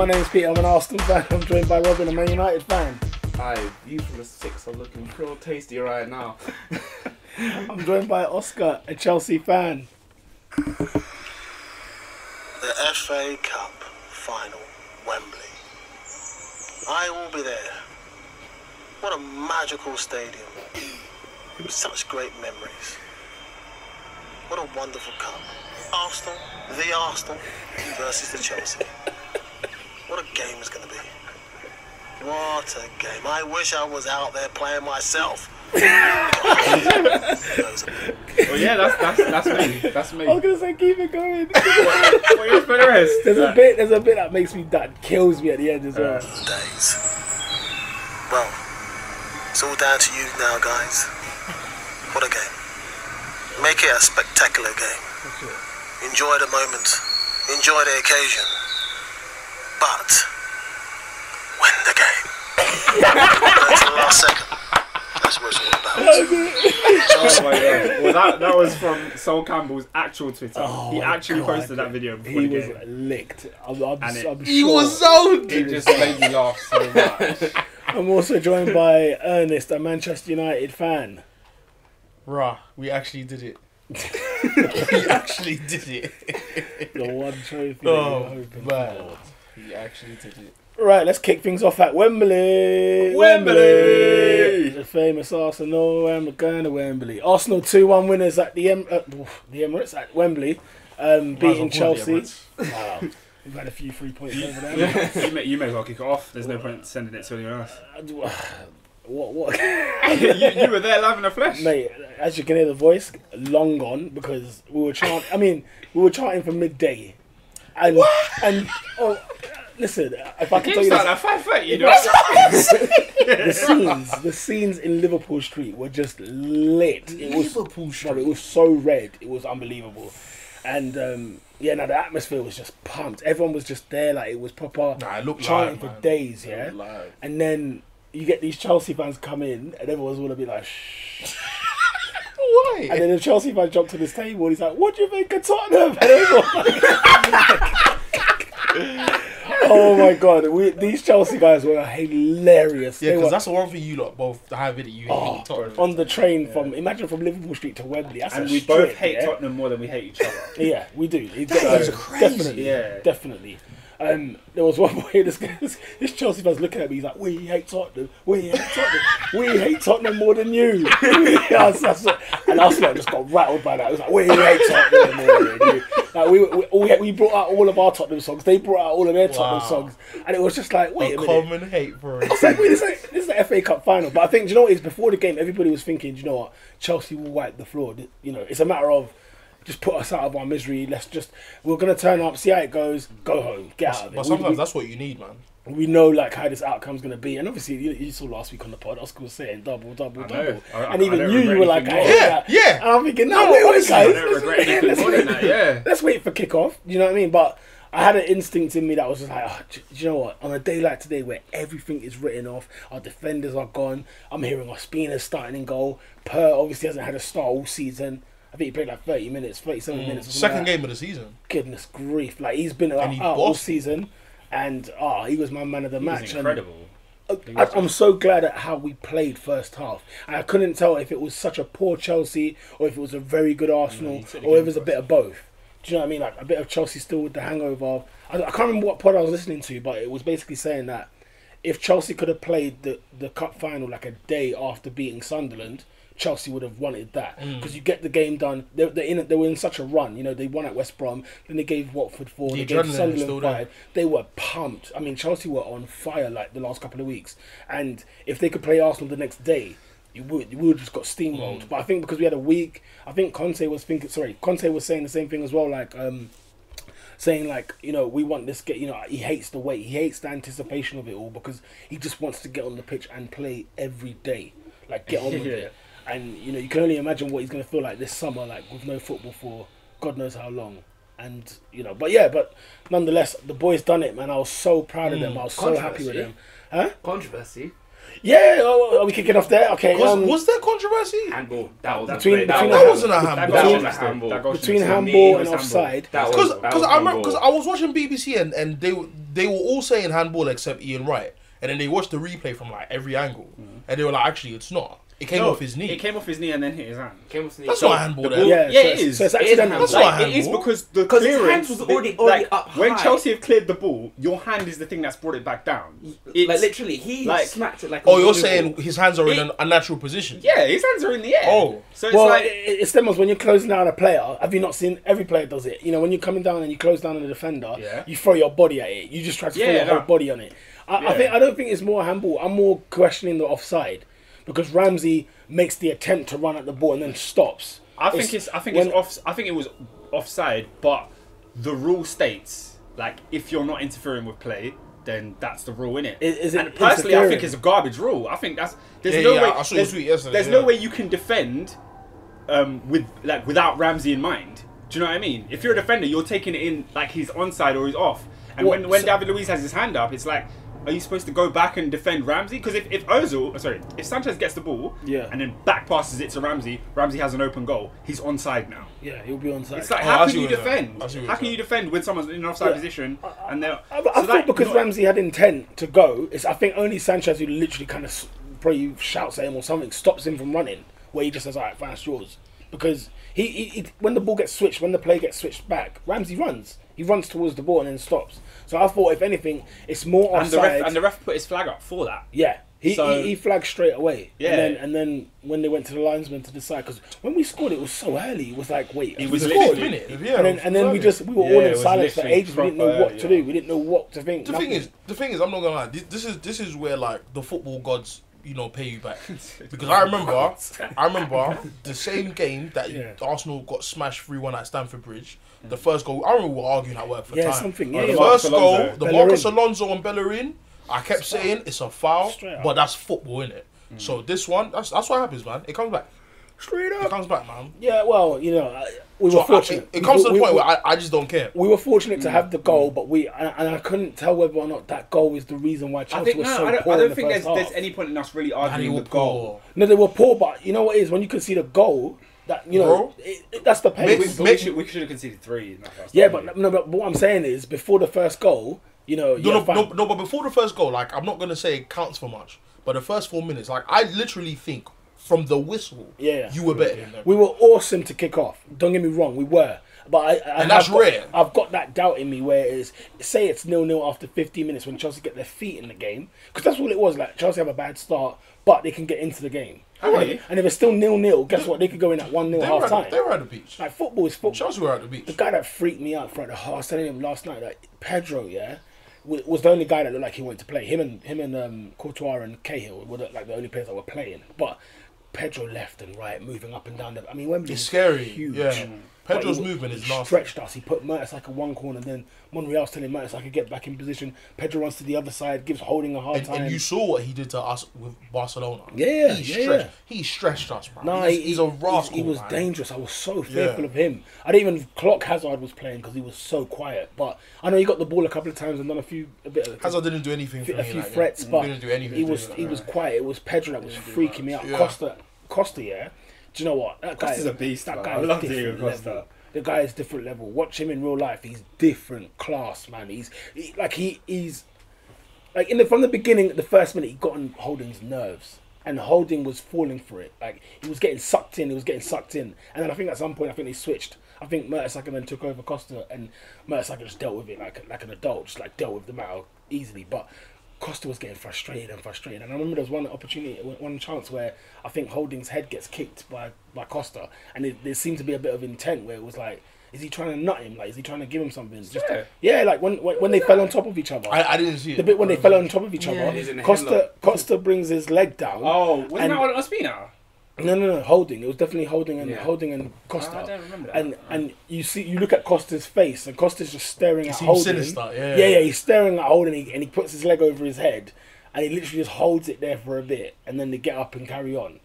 my name's Peter, I'm an Arsenal fan. I'm joined by Robin, a Man United fan. Hi, you from the six are looking real tasty right now. I'm joined by Oscar, a Chelsea fan. The FA Cup final, Wembley. I will be there. What a magical stadium. Such great memories. What a wonderful cup. Arsenal versus the Chelsea. What a game it's going to be. What a game. I wish I was out there playing myself. Well, yeah, that's me. That's me. I was gonna say keep it going. What yours for the rest? There's a bit that kills me at the end as well. Days. Well, it's all down to you now, guys. What a game. Make it a spectacular game. Enjoy the moment. Enjoy the occasion. But win the game. Until the last second. That's what it's all about. Oh my God. Well, that was from Sol Campbell's actual Twitter. He actually posted that video before the game. He was licked. I'm sure. He was zoned! It just made me laugh so much. I'm also joined by Ernest, a Manchester United fan. Rah, we actually did it. We actually did it. The one trophy. Oh, man. We actually did it. Right, let's kick things off at Wembley. The famous Arsenal, and we're going to Wembley. Arsenal 2-1 winners at the Emirates at Wembley, beating Chelsea. Wow. We've had a few 3 points over there. You may as well kick it off. There's no point sending it to anyone else. What? you were there live in the flesh, mate. As you can hear the voice, long gone because we were chanting. I mean, we were chanting for midday, and listen, if I can tell you this, at 5:30, you know. the scenes in Liverpool Street were just lit. It was so red, it was unbelievable, and the atmosphere was just pumped. Everyone was just there, like it was proper. It looked chanting live, for days, yeah. And then you get these Chelsea fans come in, and everyone's all a bit like, shh. Why? And then the Chelsea fan jumped to this table, and he's like, "What do you think of Tottenham?" And oh my God, these Chelsea guys were hilarious. Yeah, because that's the one thing you lot both have it. You hate Tottenham. On the train from Liverpool Street to Wembley. That's and we both hate Tottenham more than we hate each other. Yeah, we do. That's crazy. Definitely. There was one point, this Chelsea fan's looking at me, he's like, we hate Tottenham more than you. And us just got rattled by that. It was like, we hate Tottenham more than you. Like, we brought out all of our Tottenham songs, they brought out all of their Tottenham songs, and it was just like, wait a minute. Common hate for it. It's like, wait, this is the FA Cup final. But I think, do you know what it is? Before the game, everybody was thinking, do you know what, Chelsea will wipe the floor. You know, it's a matter of, just put us out of our misery. We're going to turn up, see how it goes, go home, get out of it. But sometimes that's what you need, man. We know like how this outcome's going to be. And obviously, you saw last week on the pod, Oscar was saying double. And even you were like, yeah. And I'm thinking, no, wait, guys. I don't regret anything more than that, yeah. Let's wait for kick-off. You know what I mean? But I had an instinct in me that was just like, do you know what? On a day like today where everything is written off, our defenders are gone, I'm hearing Ospina's starting in goal. Per obviously hasn't had a start all season. I think he played like 37 minutes. Second game of the season. Goodness grief. Like, he's been out all season. And he was my man of the match. Was incredible. I'm so glad at how we played first half. And I couldn't tell if it was such a poor Chelsea or if it was a very good Arsenal or if it was a bit of both. Do you know what I mean? Like, a bit of Chelsea still with the hangover. I can't remember what pod I was listening to, but it was basically saying that if Chelsea could have played the cup final like a day after beating Sunderland, Chelsea would have wanted that because you get the game done. They were in such a run. You know, they won at West Brom, then they gave Watford 4, they gave Sunderland 5. They were pumped. I mean, Chelsea were on fire like the last couple of weeks, and if they could play Arsenal the next day, you would have just got steamrolled. But I think because we had a week, I think Conte was saying the same thing as well, like saying like, you know, we want this you know, he hates the wait, he hates the anticipation of it all because he just wants to get on the pitch and play every day, like get on with it. And, you know, you can only imagine what he's going to feel like this summer, like with no football for God knows how long. And, you know, but nonetheless, the boys done it, man. I was so proud of them. I was so happy with them. Huh? Controversy. Yeah, are we kicking off there? Okay. Was there controversy? Handball. That was between that wasn't a handball. Between handball and offside. Because I remember, because I was watching BBC and they were all saying handball except Ian Wright, and then they watched the replay from like every angle, and they were like, actually, it's not. It came off his knee. It came off his knee and then hit his hand. That's not a handball. There. Yeah, it is. So it's accidental. That's not a handball. It is because the his clearance hands was already up high. When Chelsea have cleared the ball, your hand is the thing that's brought it back down. Like literally, he smacked it like. Oh, you're saying his hands are in a natural position? Yeah, his hands are in the air. Oh, so it's it stems when you're closing down a player. Have you not seen every player does it? You know, when you're coming down and you close down on a defender, you throw your body at it. You just try to throw your whole body on it. I don't think it's more handball. I'm more questioning the offside because Ramsey makes the attempt to run at the ball and then stops. I think it was offside, but the rule states like if you're not interfering with play, then that's the rule in it. And personally, I think it's a garbage rule. I think there's no way you can defend without Ramsey in mind. Do you know what I mean? If you're a defender, you're taking it in like he's onside or he's off. And when David Luiz has his hand up, it's like, are you supposed to go back and defend Ramsey? Because if Sanchez gets the ball and then back passes it to Ramsey, Ramsey has an open goal. He's onside now. Yeah, he'll be onside. It's like, how can you defend? How can you defend when someone's in an offside position? And I thought because Ramsey had intent to go, I think only Sanchez who literally kind of probably shouts at him or something, stops him from running, where he just says, all right, fine, it's yours. Because he when the ball gets switched, when the play gets switched back, Ramsey runs. He runs towards the ball and then stops. So I thought, if anything, it's more offside. And the ref put his flag up for that. Yeah. He flagged straight away. Yeah. And then when they went to the linesman to decide, because when we scored, it was so early. It was like, wait, it was scored. Minute. Yeah, and then we were all in silence for ages. We didn't know what to do. We didn't know what to think. The thing is, I'm not gonna lie. This is where like the football gods, pay you back. Because I remember the same game that Arsenal got smashed 3-1 at Stamford Bridge. The first goal, I remember we were arguing at work for time. The first goal, the Marcus Alonso and Bellerin, I kept saying it's a foul, but that's football, innit? So this one, that's what happens, man. It comes back. Straight up. It comes back, man. Yeah, well, we were fortunate. It comes to the point where I just don't care. We were fortunate to have the goal, but I couldn't tell whether or not that goal is the reason why Chelsea was so poor. I don't think there's any point in us really arguing the goal. No, they were poor, but you know what it is? When you can see the goal, that that's the pace. We should have conceded 3 in that first. Yeah, but what I'm saying is, before the first goal, but before the first goal, like I'm not gonna say it counts for much, but the first 4 minutes, like I literally think from the whistle, you were better than them. We were awesome to kick off. Don't get me wrong, we were. But that's rare. I've got that doubt in me where it is, say it's 0-0 after 15 minutes when Chelsea get their feet in the game. Because that's all it was. Like, Chelsea have a bad start, but they can get into the game. Right. And if it's still 0-0, guess what? They could go in at 1-0 half time. They were at the beach. Like, football is football. Chelsea were at the beach. The guy that freaked me out throughout the whole, I was telling him last night, that Pedro, was the only guy that looked like he wanted to play. Him and Courtois and Cahill were like the only players that were playing. But Pedro left and right, moving up and down. Wembley is scary. Huge. Yeah. Pedro's movement is nasty. Stretched us. He put Mertesacker one corner, then Monreal's telling Mertesacker to get back in position. Pedro runs to the other side, gives Holding a hard time. And you saw what he did to us with Barcelona. He stretched us, man. No, he's a rascal. He was dangerous. I was so fearful of him. I didn't even clock Hazard was playing because he was so quiet. But I know he got the ball a couple of times and done Hazard didn't do anything for me. A few threats, but didn't do anything. He was quiet. It was Pedro that was freaking me out. Costa, yeah. Do you know what? That guy is a beast. That guy I love Diego Costa. The guy is different level. Watch him in real life. He's different class, man. He's like from the beginning, the first minute, he got on Holding's nerves, and Holding was falling for it. Like he was getting sucked in. And then I think at some point, they switched. I think Mertesacker then took over Costa, and Mertesacker just dealt with it like an adult, just like dealt with the matter easily. But Costa was getting frustrated. And I remember there was one chance where I think Holding's head gets kicked by Costa, and there seemed to be a bit of intent where it was like, is he trying to nut him? Like, is he trying to give him something? Like when they fell on top of each other. I didn't see it. The bit when they fell on top of each other, Costa brings his leg down. Oh, wasn't that on Ospina? No, Holding. It was definitely Holding and Costa. I don't remember that. And you look at Costa's face, and Costa's just staring at Holding. Sinister, he's staring at Holding, and he puts his leg over his head, and he literally just holds it there for a bit, and then they get up and carry on.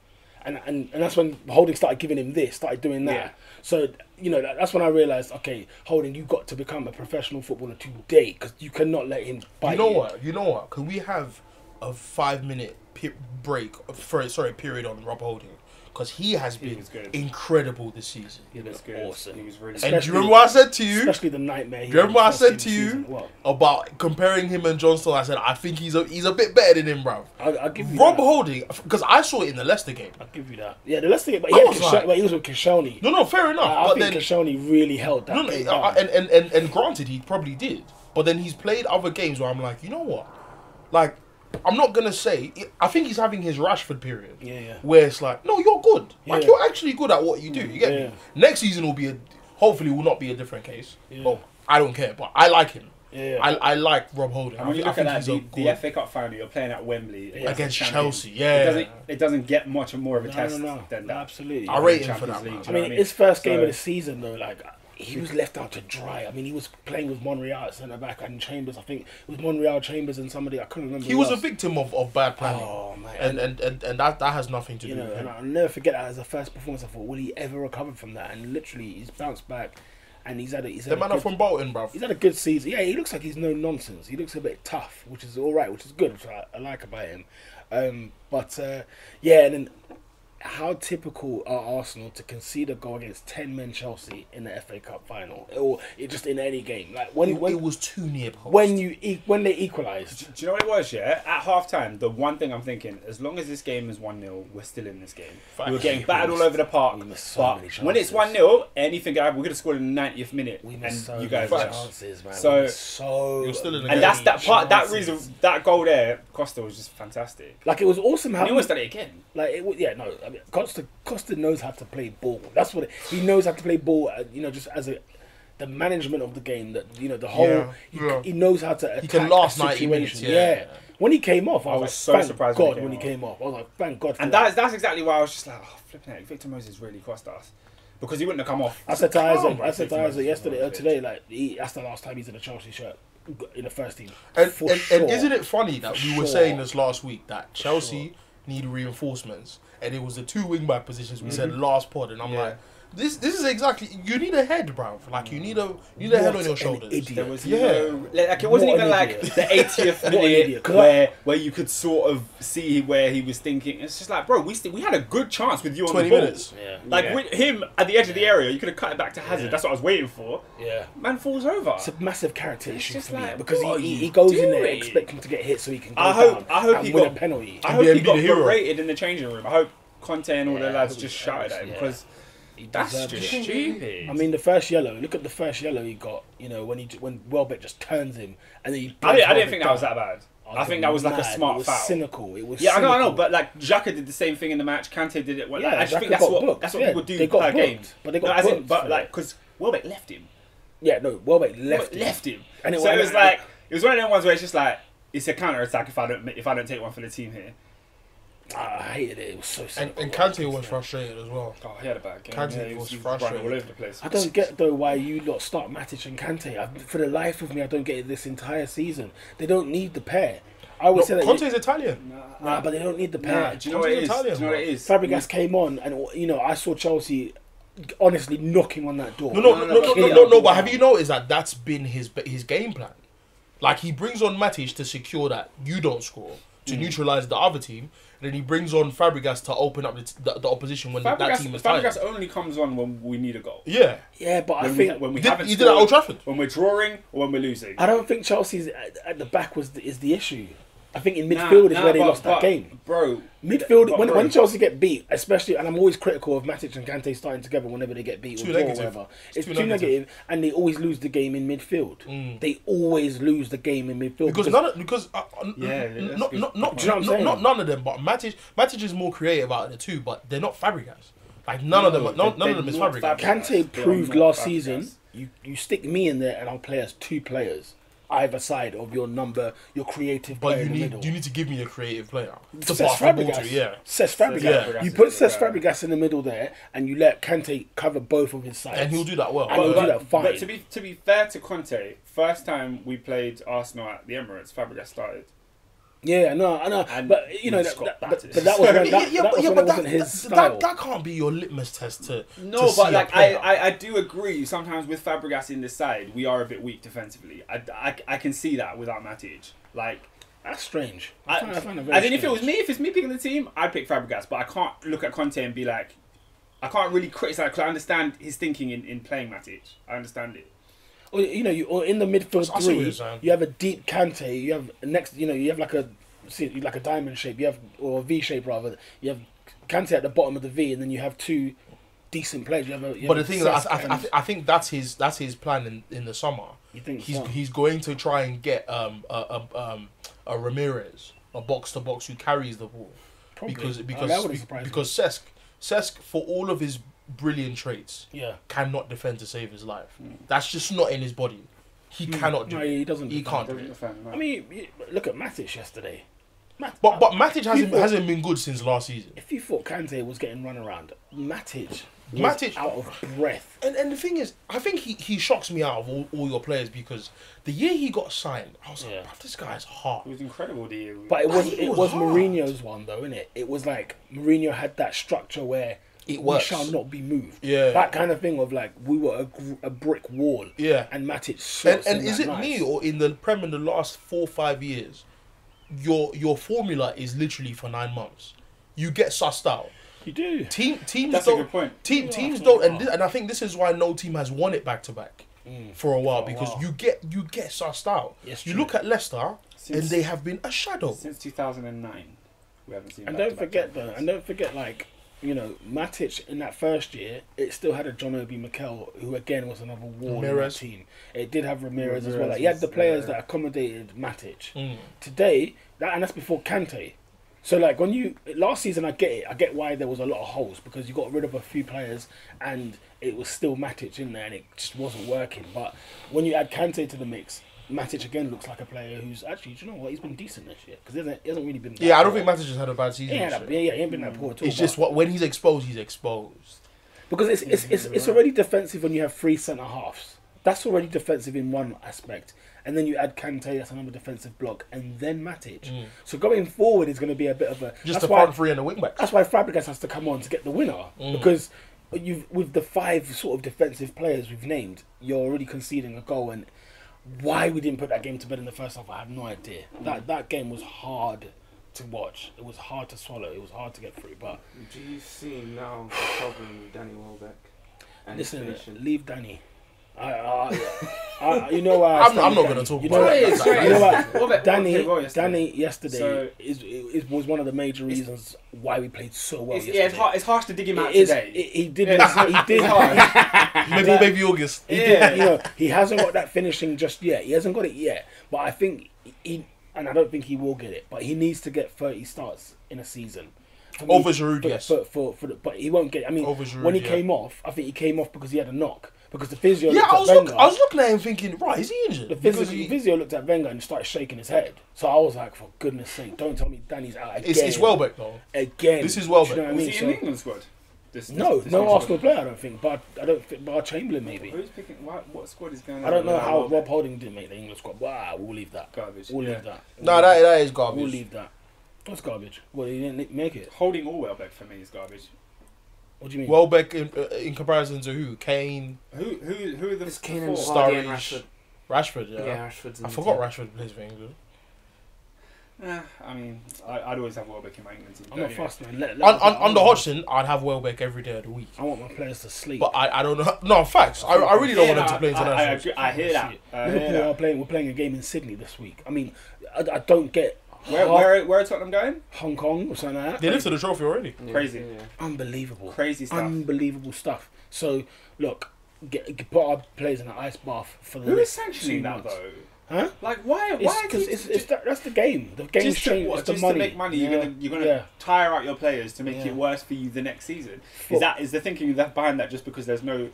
And that's when Holding started giving him this, started doing that. Yeah. So, that's when I realised, okay, Holding, you've got to become a professional footballer today, because you cannot let him bite you. You know what? Could we have a 5-minute period on Rob Holding. Because he has been incredible this season. He was awesome. He was really. And do you remember what I said to you? Especially the nightmare. Do you remember what I said to you about comparing him and John Stones? I said I think he's a bit better than him, bro. I'll give you Rob that. Holding, because I saw it in the Leicester game. I'll give you that. Yeah, the Leicester game, but he was with Koscielny. No, fair enough. I think Koscielny really held that. And granted, he probably did. But then he's played other games where I'm like, you know what? Like, I'm not gonna say. I think he's having his Rashford period. Yeah. Where it's like, no, you're good. Like Yeah. you're actually good at what you do. You get me? Next season will be hopefully will not be a different case. Yeah. Well, I don't care, but I like him. Yeah. I like Rob Holding. And when you look at that, the FA Cup final, you're playing at Wembley against the Chelsea. Yeah. It doesn't get much more of a test than that. Absolutely. I rate him for that. I mean, his first game of the season though, like. He was left out to dry. I mean, he was playing with Monreal at centre back and Chambers. I think it was Monreal, Chambers, and somebody I couldn't remember. He was a victim of bad planning. Oh man! And that has nothing to do with him. And I'll never forget that as a first performance. I thought, will he ever recover from that? And literally, he's bounced back, and he's had the man from Bolton, bruv. He's had a good season. Yeah, he looks like he's no nonsense. He looks a bit tough, which is all right, which is good, which I like about him. And then. How typical are Arsenal to concede a goal against 10 men Chelsea in the FA Cup final, or just in any game? Like when it was too near post. When they equalised. Do you know what it was? Yeah, at half time, the one thing I'm thinking, as long as this game is 1-0, we're still in this game. We were getting battered all over the park, but when it's 1-0, anything can happen. We could have scored in the 90th minute, and you guys chances, man. So you're still in the and game. that's that part. That reason, that goal there, Costa was just fantastic. Like it was awesome how he almost done it again. Like it was, I mean, Costa knows how to play ball. That's what he knows how to play ball. Just as the management of the game. That the whole. He knows how to. He can last 90 minutes. Yeah. When he came off, I was so thank surprised God when he came off. I was like, thank God. And that's exactly why I was just like, oh, flipping it. Victor Moses really cost us. Because he wouldn't have come off. I said to Isaac yesterday or today, like that's the last time he's in a Chelsea shirt in the first team. And isn't it funny that we were saying this last week that Chelsea need reinforcements, and it was the two wing back positions we said last pod, and I'm like, this is exactly, you need a head, bruv. Like you need a head on your shoulders. There was it wasn't even like the 80th minute where you could sort of see where he was thinking. It's just like, bro, we had a good chance with you on 20 the ball. Minutes. With him at the edge of the area, you could have cut it back to Hazard. That's what I was waiting for. Man falls over. It's a massive character issue for me like, because he goes in there expecting to get hit so he can go down and win a penalty. I hope he got berated in the changing room. I hope Conte and all the lads just shouted at him because that's just stupid. I mean, the first yellow. Look at the first yellow he got. When Welbeck just turns him and then I didn't think that was that bad. I think that was like a smart foul. Cynical. It was. Yeah, I know, but like Xhaka did the same thing in the match. Kante did it. I just think that's what people do per game. But they got booked. But like, because Welbeck left him. Yeah, no, Welbeck left him. And it was like it was one of them ones where it's just like it's a counter attack if I don't take one for the team here. I hated it. It was so simple. And Kante was frustrated as well. Oh, he had a bad game. Kante was frustrated all over the place. I don't get though why you lot start Matic and Kante. For the life of me, I don't get it this entire season. They don't need the pair. I always say that Conte's Italian. Nah, but they don't need the pair. Do you know what it is? Do you know what it is? Fabregas came on, and I saw Chelsea honestly knocking on that door. No. But have you noticed that that's been his game plan? Like he brings on Matic to secure that you don't score, to neutralise the other team. And then he brings on Fabregas to open up the opposition when that team is tired. Fabregas only comes on when we need a goal. Yeah, but I think when we haven't he did at Old Trafford. When we're drawing or when we're losing. I don't think Chelsea's at the back is the issue. I think in midfield is where they lost that game. Bro. Midfield, when Chelsea get beat, especially, and I'm always critical of Matic and Kante starting together whenever they get beat or draw or whatever. It's too negative, and they always lose the game in midfield. They always lose the game in midfield. Not none of them, but Matic is more creative out of the two, but they're not Fabregas. Like none of them is Fabregas. Kante proved last season, you stick me in there and I'll play as two players. Either side of your creative player in the middle. You need to give me a creative player to Cesc pass the ball to, Cesc Fabregas. You put Cesc Fabregas in the middle there, and you let Kante cover both of his sides, and he'll do that well. And he'll do that fine. But to be fair to Conte, first time we played Arsenal at the Emirates, Fabregas started. Yeah, no, I know, but that was when it wasn't his style. That can't be your litmus test to. No, but like I do agree. Sometimes with Fabregas in this side, we are a bit weak defensively. I can see that without Matic. Like That's strange. I find it very and then if it's me picking the team, I'd pick Fabregas. But I can't look at Conte and be like, I can't really criticize because I understand his thinking in playing Matic. I understand it. Or or in the midfield three, you have a deep Kante. You have you have like a diamond shape. You have or a V shape rather. You have Kante at the bottom of the V, and then you have two decent players. But the thing is, I think that's his plan in the summer. You think he's going to try and get a Ramirez, a box to box who carries the ball. Probably. Because Cesc, for all of his brilliant traits, cannot defend to save his life. That's just not in his body. He cannot do it. He doesn't. He can't do it. I mean, look at Matic yesterday. But Matic hasn't been good since last season. If you thought Kante was getting run around, Matic out of breath. And the thing is, I think he shocks me out of all your players because the year he got signed, I was like, this guy's hard. It was incredible the year. But it was Mourinho's one though, innit? It was like Mourinho had that structure where we shall not be moved. Yeah. That kind of thing of like we were a brick wall. Yeah. And Matic and is it me or in the Prem in the last 4 or 5 years, your formula is literally for 9 months. You get sussed out. You do. Teams That's don't. A good point. Teams don't, and I think this is why no team has won it back to back for a while because you get sussed out. Yes, you look at Leicester and they have been a shadow since 2009. We haven't seen. And don't forget, like Matic in that first year, it still had a John Obi Mikel, who again was another wall in that team. It did have Ramirez as well. Like, he had the players that accommodated Matic. Today, that's before Kante. So like last season, I get it. I get why there was a lot of holes because you got rid of a few players and it was still Matic in there and it just wasn't working. But when you add Kante to the mix, Matic again looks like a player who's actually, do you know what? He's been decent this year because he hasn't really been. I don't think Matic has had a bad season. He ain't been that poor at all. It's just when he's exposed, he's exposed. Because it's already defensive when you have 3 centre halves. That's already defensive in one aspect. And then you add Kante, that's another defensive block, and then Matic. So going forward is going to be a bit of a... Just the front three and the wing back. That's why Fabregas has to come on to get the winner. Because with the 5 sort of defensive players we've named, you're already conceding a goal. And why we didn't put that game to bed in the first half, I have no idea. That game was hard to watch. It was hard to swallow. It was hard to get through. But do you see now the problem with Danny Welbeck? Listen, leave Danny. You know why? I'm not going to talk about it. Danny yesterday was one of the major reasons why we played so well. It's harsh to dig him out today. He did. Maybe August. He hasn't got that finishing just yet. He hasn't got it yet. But I think and I don't think he will get it. But he needs to get 30 starts in a season. Over Giroud, yes. But he won't get it. I mean, when he came off, I think he came off because he had a knock. Because the physio I was looking at him thinking, right, is he injured? The physio looked at Wenger and started shaking his head. So I was like, for goodness sake, don't tell me Danny's out again. It's Welbeck though. Again. This is Welbeck. You know what I mean? Was he in the England squad? No Arsenal player, I don't think. But I don't think Bar Chamberlain maybe. Who's picking? What squad is going on? I don't know how Rob Holding didn't make the England squad. Wow, we'll leave that. Garbage. We'll leave that. No, that is garbage. We'll leave that. What's garbage? Well, he didn't make it. Holding or Welbeck for me is garbage. What do you mean? Welbeck in comparison to who? Kane. Who are the Kane and Sturridge? Rashford, yeah. Yeah, Rashford's I forgot Rashford plays for England. I mean, I'd always have Welbeck in my England team. I'm not fast, man. Under Hodgson, I'd have Welbeck every day of the week. I want my players to sleep. But I don't know. No, facts. I really don't want them to play international. I hear that. We're playing a game in Sydney this week. I mean, I don't get... Where are Tottenham going? Hong Kong or something like that. They lifted the trophy already. Yeah. Crazy. Yeah. Unbelievable. Crazy stuff. Unbelievable stuff. So, look, put our players in an ice bath for the Who is sanctioning that, though? Huh? Like, why? Because that's the game. The game's changed. It's the money. To make money, you're gonna tire out your players to make it worse for you the next season. Is the thinking behind that just because there's no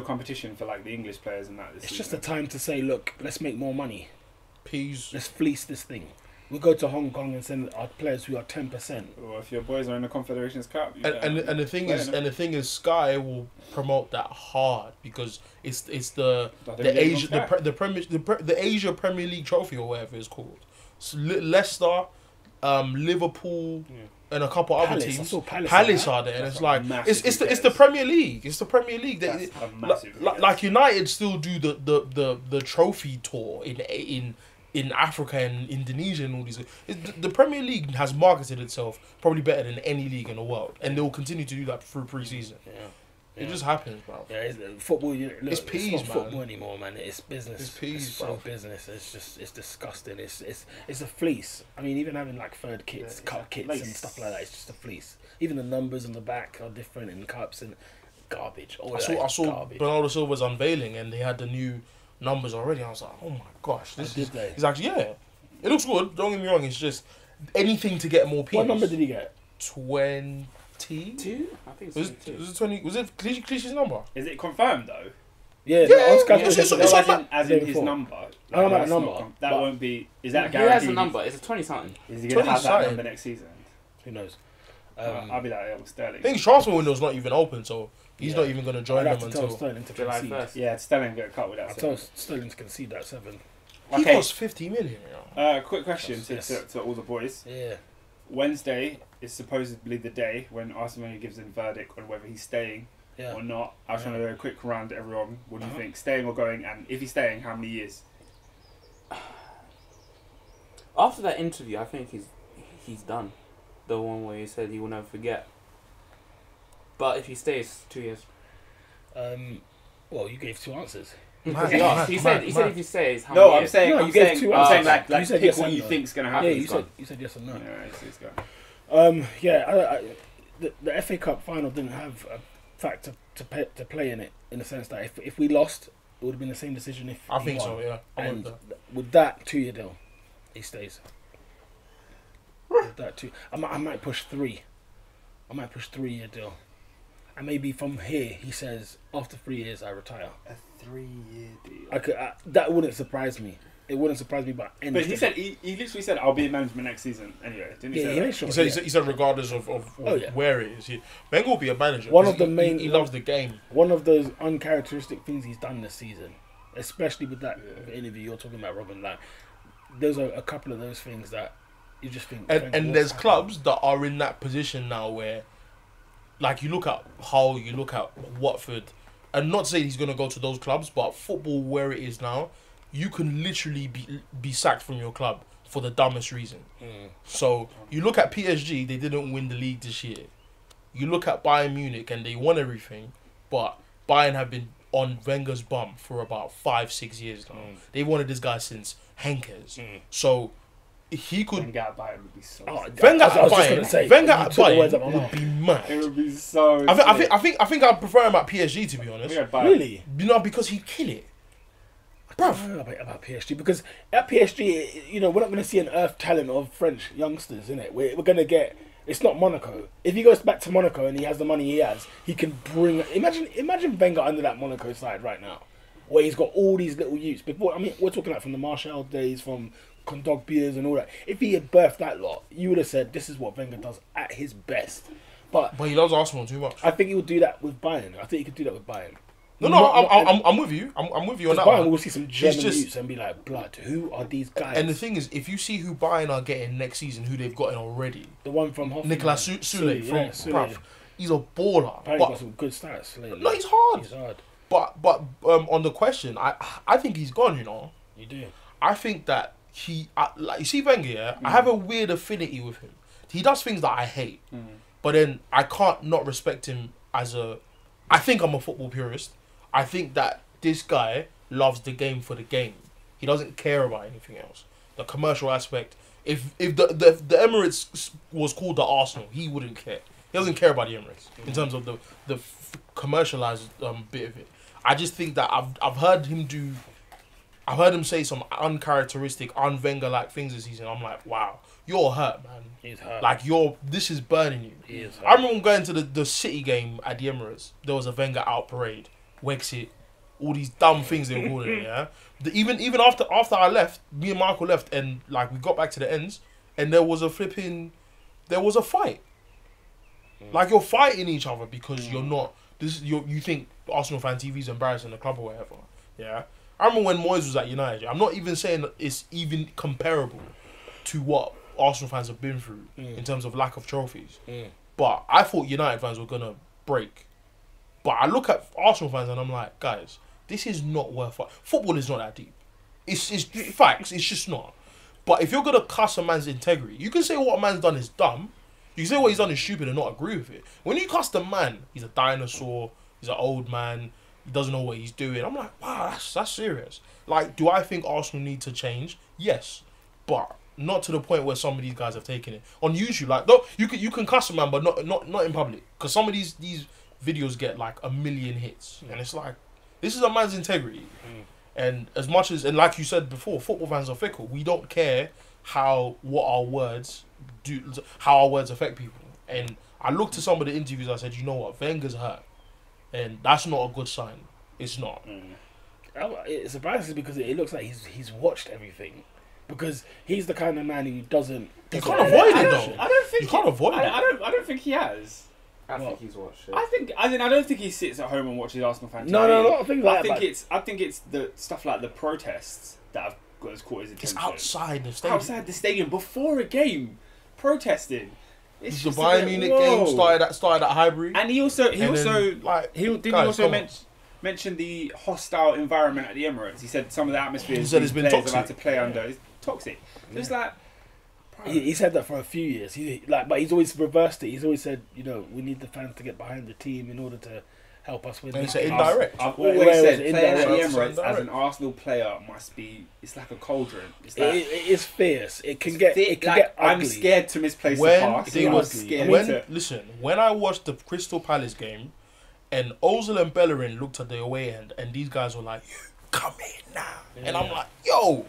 competition for like the English players and that? It's just a time to say, look, let's make more money. Peas. Let's fleece this thing. We go to Hong Kong and send our players who are 10%. Or if your boys are in the Confederations Cup, and the thing is, Sky will promote that hard because it's the Asia Premier League trophy or whatever it's called. So Leicester, Liverpool, and a couple other teams. Palace are there, and it's like it's the Premier League. It's the Premier League. Like United still do the trophy tour in in Africa and Indonesia and all these. The Premier League has marketed itself probably better than any league in the world, and they will continue to do that through pre-season. Yeah. It just happens, bro. Yeah, football. Look, It's peas, not man. football anymore, man. It's business. It's peas, It's so bro. business. It's disgusting. It's a fleece. I mean, even having like third kits, cup kits, and stuff like that, it's just a fleece. Even the numbers on the back are different in cups and garbage. I saw garbage. Bernardo Silva's unveiling, and they had the new numbers already. I was like, oh my gosh, this is actually it looks good. Don't get me wrong. It's just anything to get more people. What number did he get? 22? I think it's 22. Was it 20? Was it Clichy's number? Is it confirmed though? Yeah, As in his number. I don't know the number. That won't be. Is that He guaranteed? has a number. It's a 20-something. Is he going to have that number next season? Who knows? I'll be like, Sterling. I think his transfer window's not even open, so he's not even going to join them until Sterling to July concede. 1st. Yeah, Sterling get cut with that. I told Sterling to concede that 7. He cost 50 million. Quick question to all the boys. Yeah. Wednesday is supposedly the day when Arsenal gives a verdict on whether he's staying or not. I was trying to do a quick round to everyone. What do you think? Staying or going? And if he's staying, how many years? After that interview, I think he's done. The one where he said he will never forget. But if he stays, 2 years. Well, you gave 2 answers. He said if he stays, how No, many I'm years? saying, No, I'm you gave saying, 2 I'm saying answers. like You said pick yes what and you no. think's gonna Yeah, happen. you said yes and no. Yeah, it's gone. The FA Cup final didn't have a factor to play in it, in the sense that if we lost, it would have been the same decision if I he think won. so, yeah. And with that 2-year deal, he stays. With that too, I might push 3. I might push 3-year deal, and maybe from here he says after 3 years I retire. A 3-year deal. That wouldn't surprise me. It wouldn't surprise me, but he said he literally said I'll be in management next season anyway. Didn't he? Yeah, say that? he He said regardless of where it is, Wenger will be a manager. One of the main he loves the game. One of those uncharacteristic things he's done this season, especially with that interview you're talking about, Robin. Like, there's a couple of those things that you just think. And there's clubs that are in that position now where, like, you look at Hull, you look at Watford, and not saying he's going to go to those clubs, but football where it is now, you can literally be sacked from your club for the dumbest reason. So you look at PSG, they didn't win the league this year. You look at Bayern Munich and they won everything, but Bayern have been on Wenger's bum for about 5-6 years now. They've wanted this guy since Henkers. So he could. Wenger at Bayern would be so. Wenger at Bayern would be mad. It would be so. I think I'd prefer him at PSG, to be honest. Really? Because he'd kill it. I don't know about PSG, because at PSG, we're not going to see an earth talent of French youngsters, innit? We're going to get. It's not Monaco. If he goes back to Monaco and he has the money he has, he can bring. Imagine Wenger under that Monaco side right now, where he's got all these little youths. Before, we're talking like from the Martial days, from Condogbias and all that. If he had birthed that lot, you would have said this is what Wenger does at his best. But he loves Arsenal too much. I think he would do that with Bayern. I think he could do that with Bayern. I'm with you. I'm with you on that Bayern one. will see some German youths and be like, blood, who are these guys? And the thing is, if you see who Bayern are getting next season, who they've gotten already, the one from Hoffenheim, Nicolas Sule from Sule. he's a baller. Apparently got some good stats lately. No, he's hard. He's hard. But on the question, I think he's gone. You do. I think that like you see Wenger. Yeah? I have a weird affinity with him. He does things that I hate, but then I can't not respect him as a. I think I'm a football purist. I think that this guy loves the game for the game. He doesn't care about anything else. The commercial aspect. If the Emirates was called the Arsenal, he wouldn't care. He doesn't care about the Emirates in terms of the commercialized bit of it. I just think that I've heard him say some uncharacteristic, un-Wenger-like things this season. I'm like, wow, you're hurt, man. He's hurt. Like this is burning you. He is hurt. I remember going to the City game at the Emirates. There was a Wenger out parade, Wexit, all these dumb things they were calling it. Yeah. Even after I left, me and Michael left, and like we got back to the ends, and there was a fight. Like you're fighting each other because you're not. You think Arsenal fan TV is embarrassing the club or whatever. Yeah. I remember when Moyes was at United. I'm not even saying it's even comparable to what Arsenal fans have been through in terms of lack of trophies. But I thought United fans were gonna break. But I look at Arsenal fans and I'm like, guys, this is not worth it. Football is not that deep. It's facts. It's just not. But if you're gonna cuss a man's integrity, you can say what a man's done is dumb. You can say what he's done is stupid and not agree with it. When you cuss the man, he's a dinosaur. He's an old man. He doesn't know what he's doing. I'm like, wow, that's serious. Like, do I think Arsenal need to change? Yes, but not to the point where some of these guys have taken it on YouTube. Like, no, you can cuss a man, but not in public, because some of these videos get like 1 million hits, and it's like, this is a man's integrity. And as much as, and like you said before, football fans are fickle. We don't care how our words affect people. And I looked at some of the interviews. I said, you know what, Wenger's hurt, and that's not a good sign. It's not. It surprises me because it looks like he's watched everything, because he's the kind of man who doesn't. You can't avoid it though. I don't think you can't avoid it. I don't think he has. I think he's watched it. I don't think he sits at home and watches Arsenal fans. No. I think it's the stuff like the protests that have caught his attention. It's outside the stadium. Outside the stadium before a game, protesting. It's the Bayern Munich game started at Highbury, and he also mention the hostile environment at the Emirates. He said some of the atmosphere these players are about to play under is toxic. So it's like. He said that for a few years. But he's always reversed it. He's always said, you know, we need the fans to get behind the team in order to help us win. And it's indirect. I've always said playing at the Emirates as an Arsenal player must be. It's like a cauldron. It's like, it is fierce. It can get ugly. I'm scared to misplace the pass. Listen, when I watched the Crystal Palace game, and Ozil and Bellerin looked at the away end, and these guys were like, "You come here now," and I'm like, "Yo."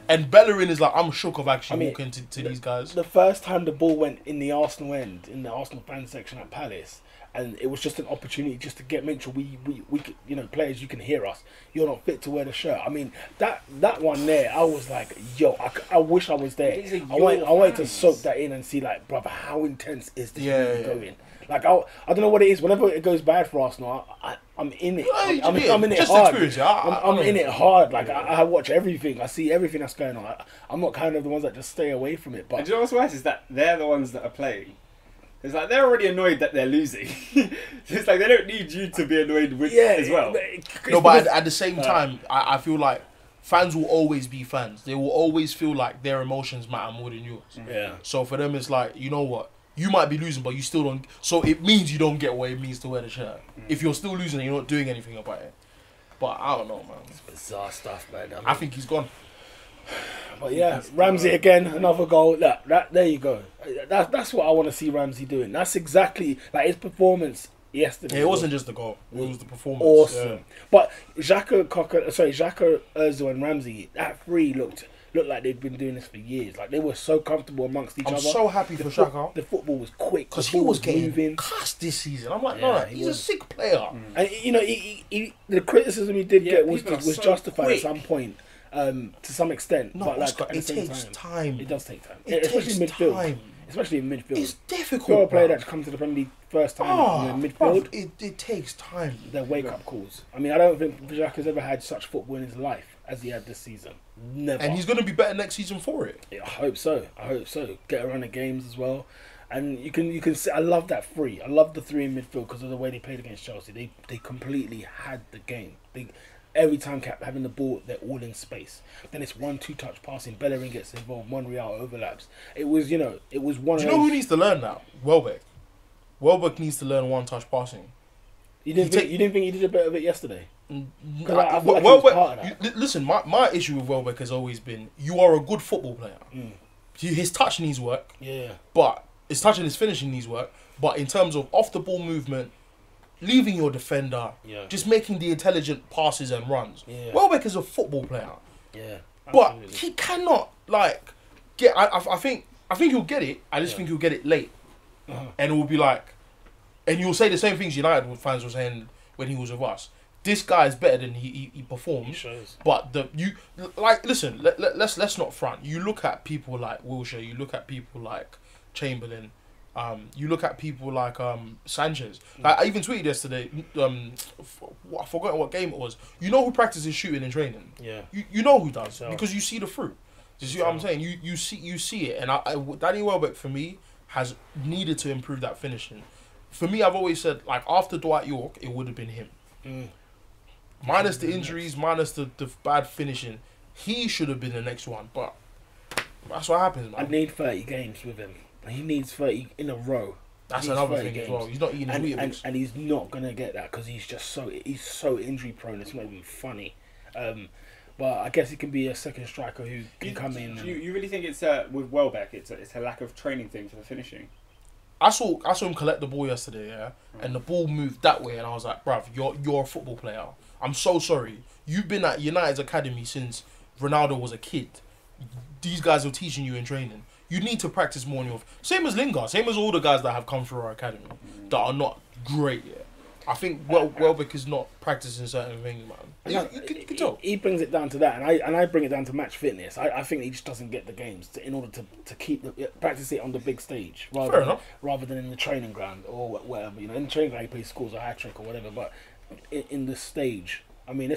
And Bellerin is like, I'm shook of actually walking to these guys. The first time the ball went in the Arsenal end, in the Arsenal fan section at Palace, and it was just an opportunity just to make sure we could, you know, players, you can hear us. You're not fit to wear the shirt. I mean, that one there, I was like, yo, I wish I was there. I wanted to soak that in and see, like, brother, how intense is this going? Like, I don't know what it is. Whenever it goes bad for Arsenal, I'm in it. I'm in it hard. I'm in it hard. Like, I watch everything. I see everything that's going on. I'm not kind of the ones that just stay away from it. But and do you know what's worse is that they're the ones that are playing. It's like they're already annoyed that they're losing. It's like they don't need you to be annoyed with as well. No, but at the same time, I feel like fans will always be fans. They will always feel like their emotions matter more than yours. Yeah. So for them, it's like, you know what? You might be losing, but you still don't. So it means you don't get what it means to wear the shirt. If you're still losing and you're not doing anything about it. But I don't know, man. It's bizarre stuff, man. I think he's gone. But yeah, Ramsey again, another goal. Look, there you go. That's what I want to see Ramsey doing. That's exactly like his performance yesterday. It wasn't just the goal; it was the performance. Awesome. Yeah. But Xhaka, Ozil, and Ramsey, that three looked like they'd been doing this for years. Like they were so comfortable amongst each other. I'm so happy for Xhaka. The football was quick because he was getting cast this season. I'm like, no, he's a sick player. And you know, the criticism he did get was justified at some point. To some extent, no, but like Oscar, it takes time. It does take time, especially in midfield. Especially in midfield, it's difficult. For a player that's come to the Premier League first time in midfield, it takes time. They're wake up calls. I mean, I don't think Xhaka's ever had such football in his life as he had this season. Never. And he's going to be better next season for it. Yeah, I hope so. Get around the games as well. And you can see, I love that three. I love the three in midfield because of the way they played against Chelsea. They completely had the game. Every time having the ball, they're all in space. Then it's 1-2 touch passing. Bellerin gets involved. Monreal overlaps. It was one. Do you know who needs to learn now? Welbeck. Welbeck needs to learn 1-touch passing. You didn't think he did a bit of it yesterday? Listen, my issue with Welbeck has always been you are a good football player. His touch needs work. Yeah. But his touch and his finishing needs work. But in terms of off the ball movement, leaving your defender, just making the intelligent passes and runs. Yeah. Welbeck is a football player. Yeah. But he cannot get. I think he'll get it. I just think he'll get it late, and it will be like, and you'll say the same things United fans were saying when he was with us. This guy is better than he performs. He shows. But listen. Let's not front. You look at people like Wilshere. You look at people like Chamberlain. You look at people like Sanchez. Like I even tweeted yesterday. I forgot what game it was. You know who practices shooting in training? Yeah. You know who does because you see the fruit. You see what I'm saying? You see it. And Danny Welbeck for me has needed to improve that finishing. For me, I've always said like after Dwight York, it would have been him. Minus the injuries, minus the bad finishing. he should have been the next one. But that's what happens, man. I need 30 games with him. He needs 30 in a row. That's another thing as well. He's not eating his Weetabix. And he's not gonna get that because he's so injury prone. It's not even funny. But I guess he can be a second striker who can come in. You really think it's with Welbeck? It's a lack of training thing for the finishing. I saw him collect the ball yesterday, yeah, and the ball moved that way, and I was like, bruv, you're a football player. I'm so sorry. You've been at United's academy since Ronaldo was a kid. These guys are teaching you in training. You need to practice more on your... Same as Lingard, same as all the guys that have come through our academy that are not great yet. I think Welbeck is not practicing certain things, man. You can tell. He brings it down to that, and I bring it down to match fitness. I think he just doesn't get the games in order to practice it on the big stage rather than in the training ground or whatever. You know, in the training ground he scores a hat trick or whatever, but in the stage, I mean,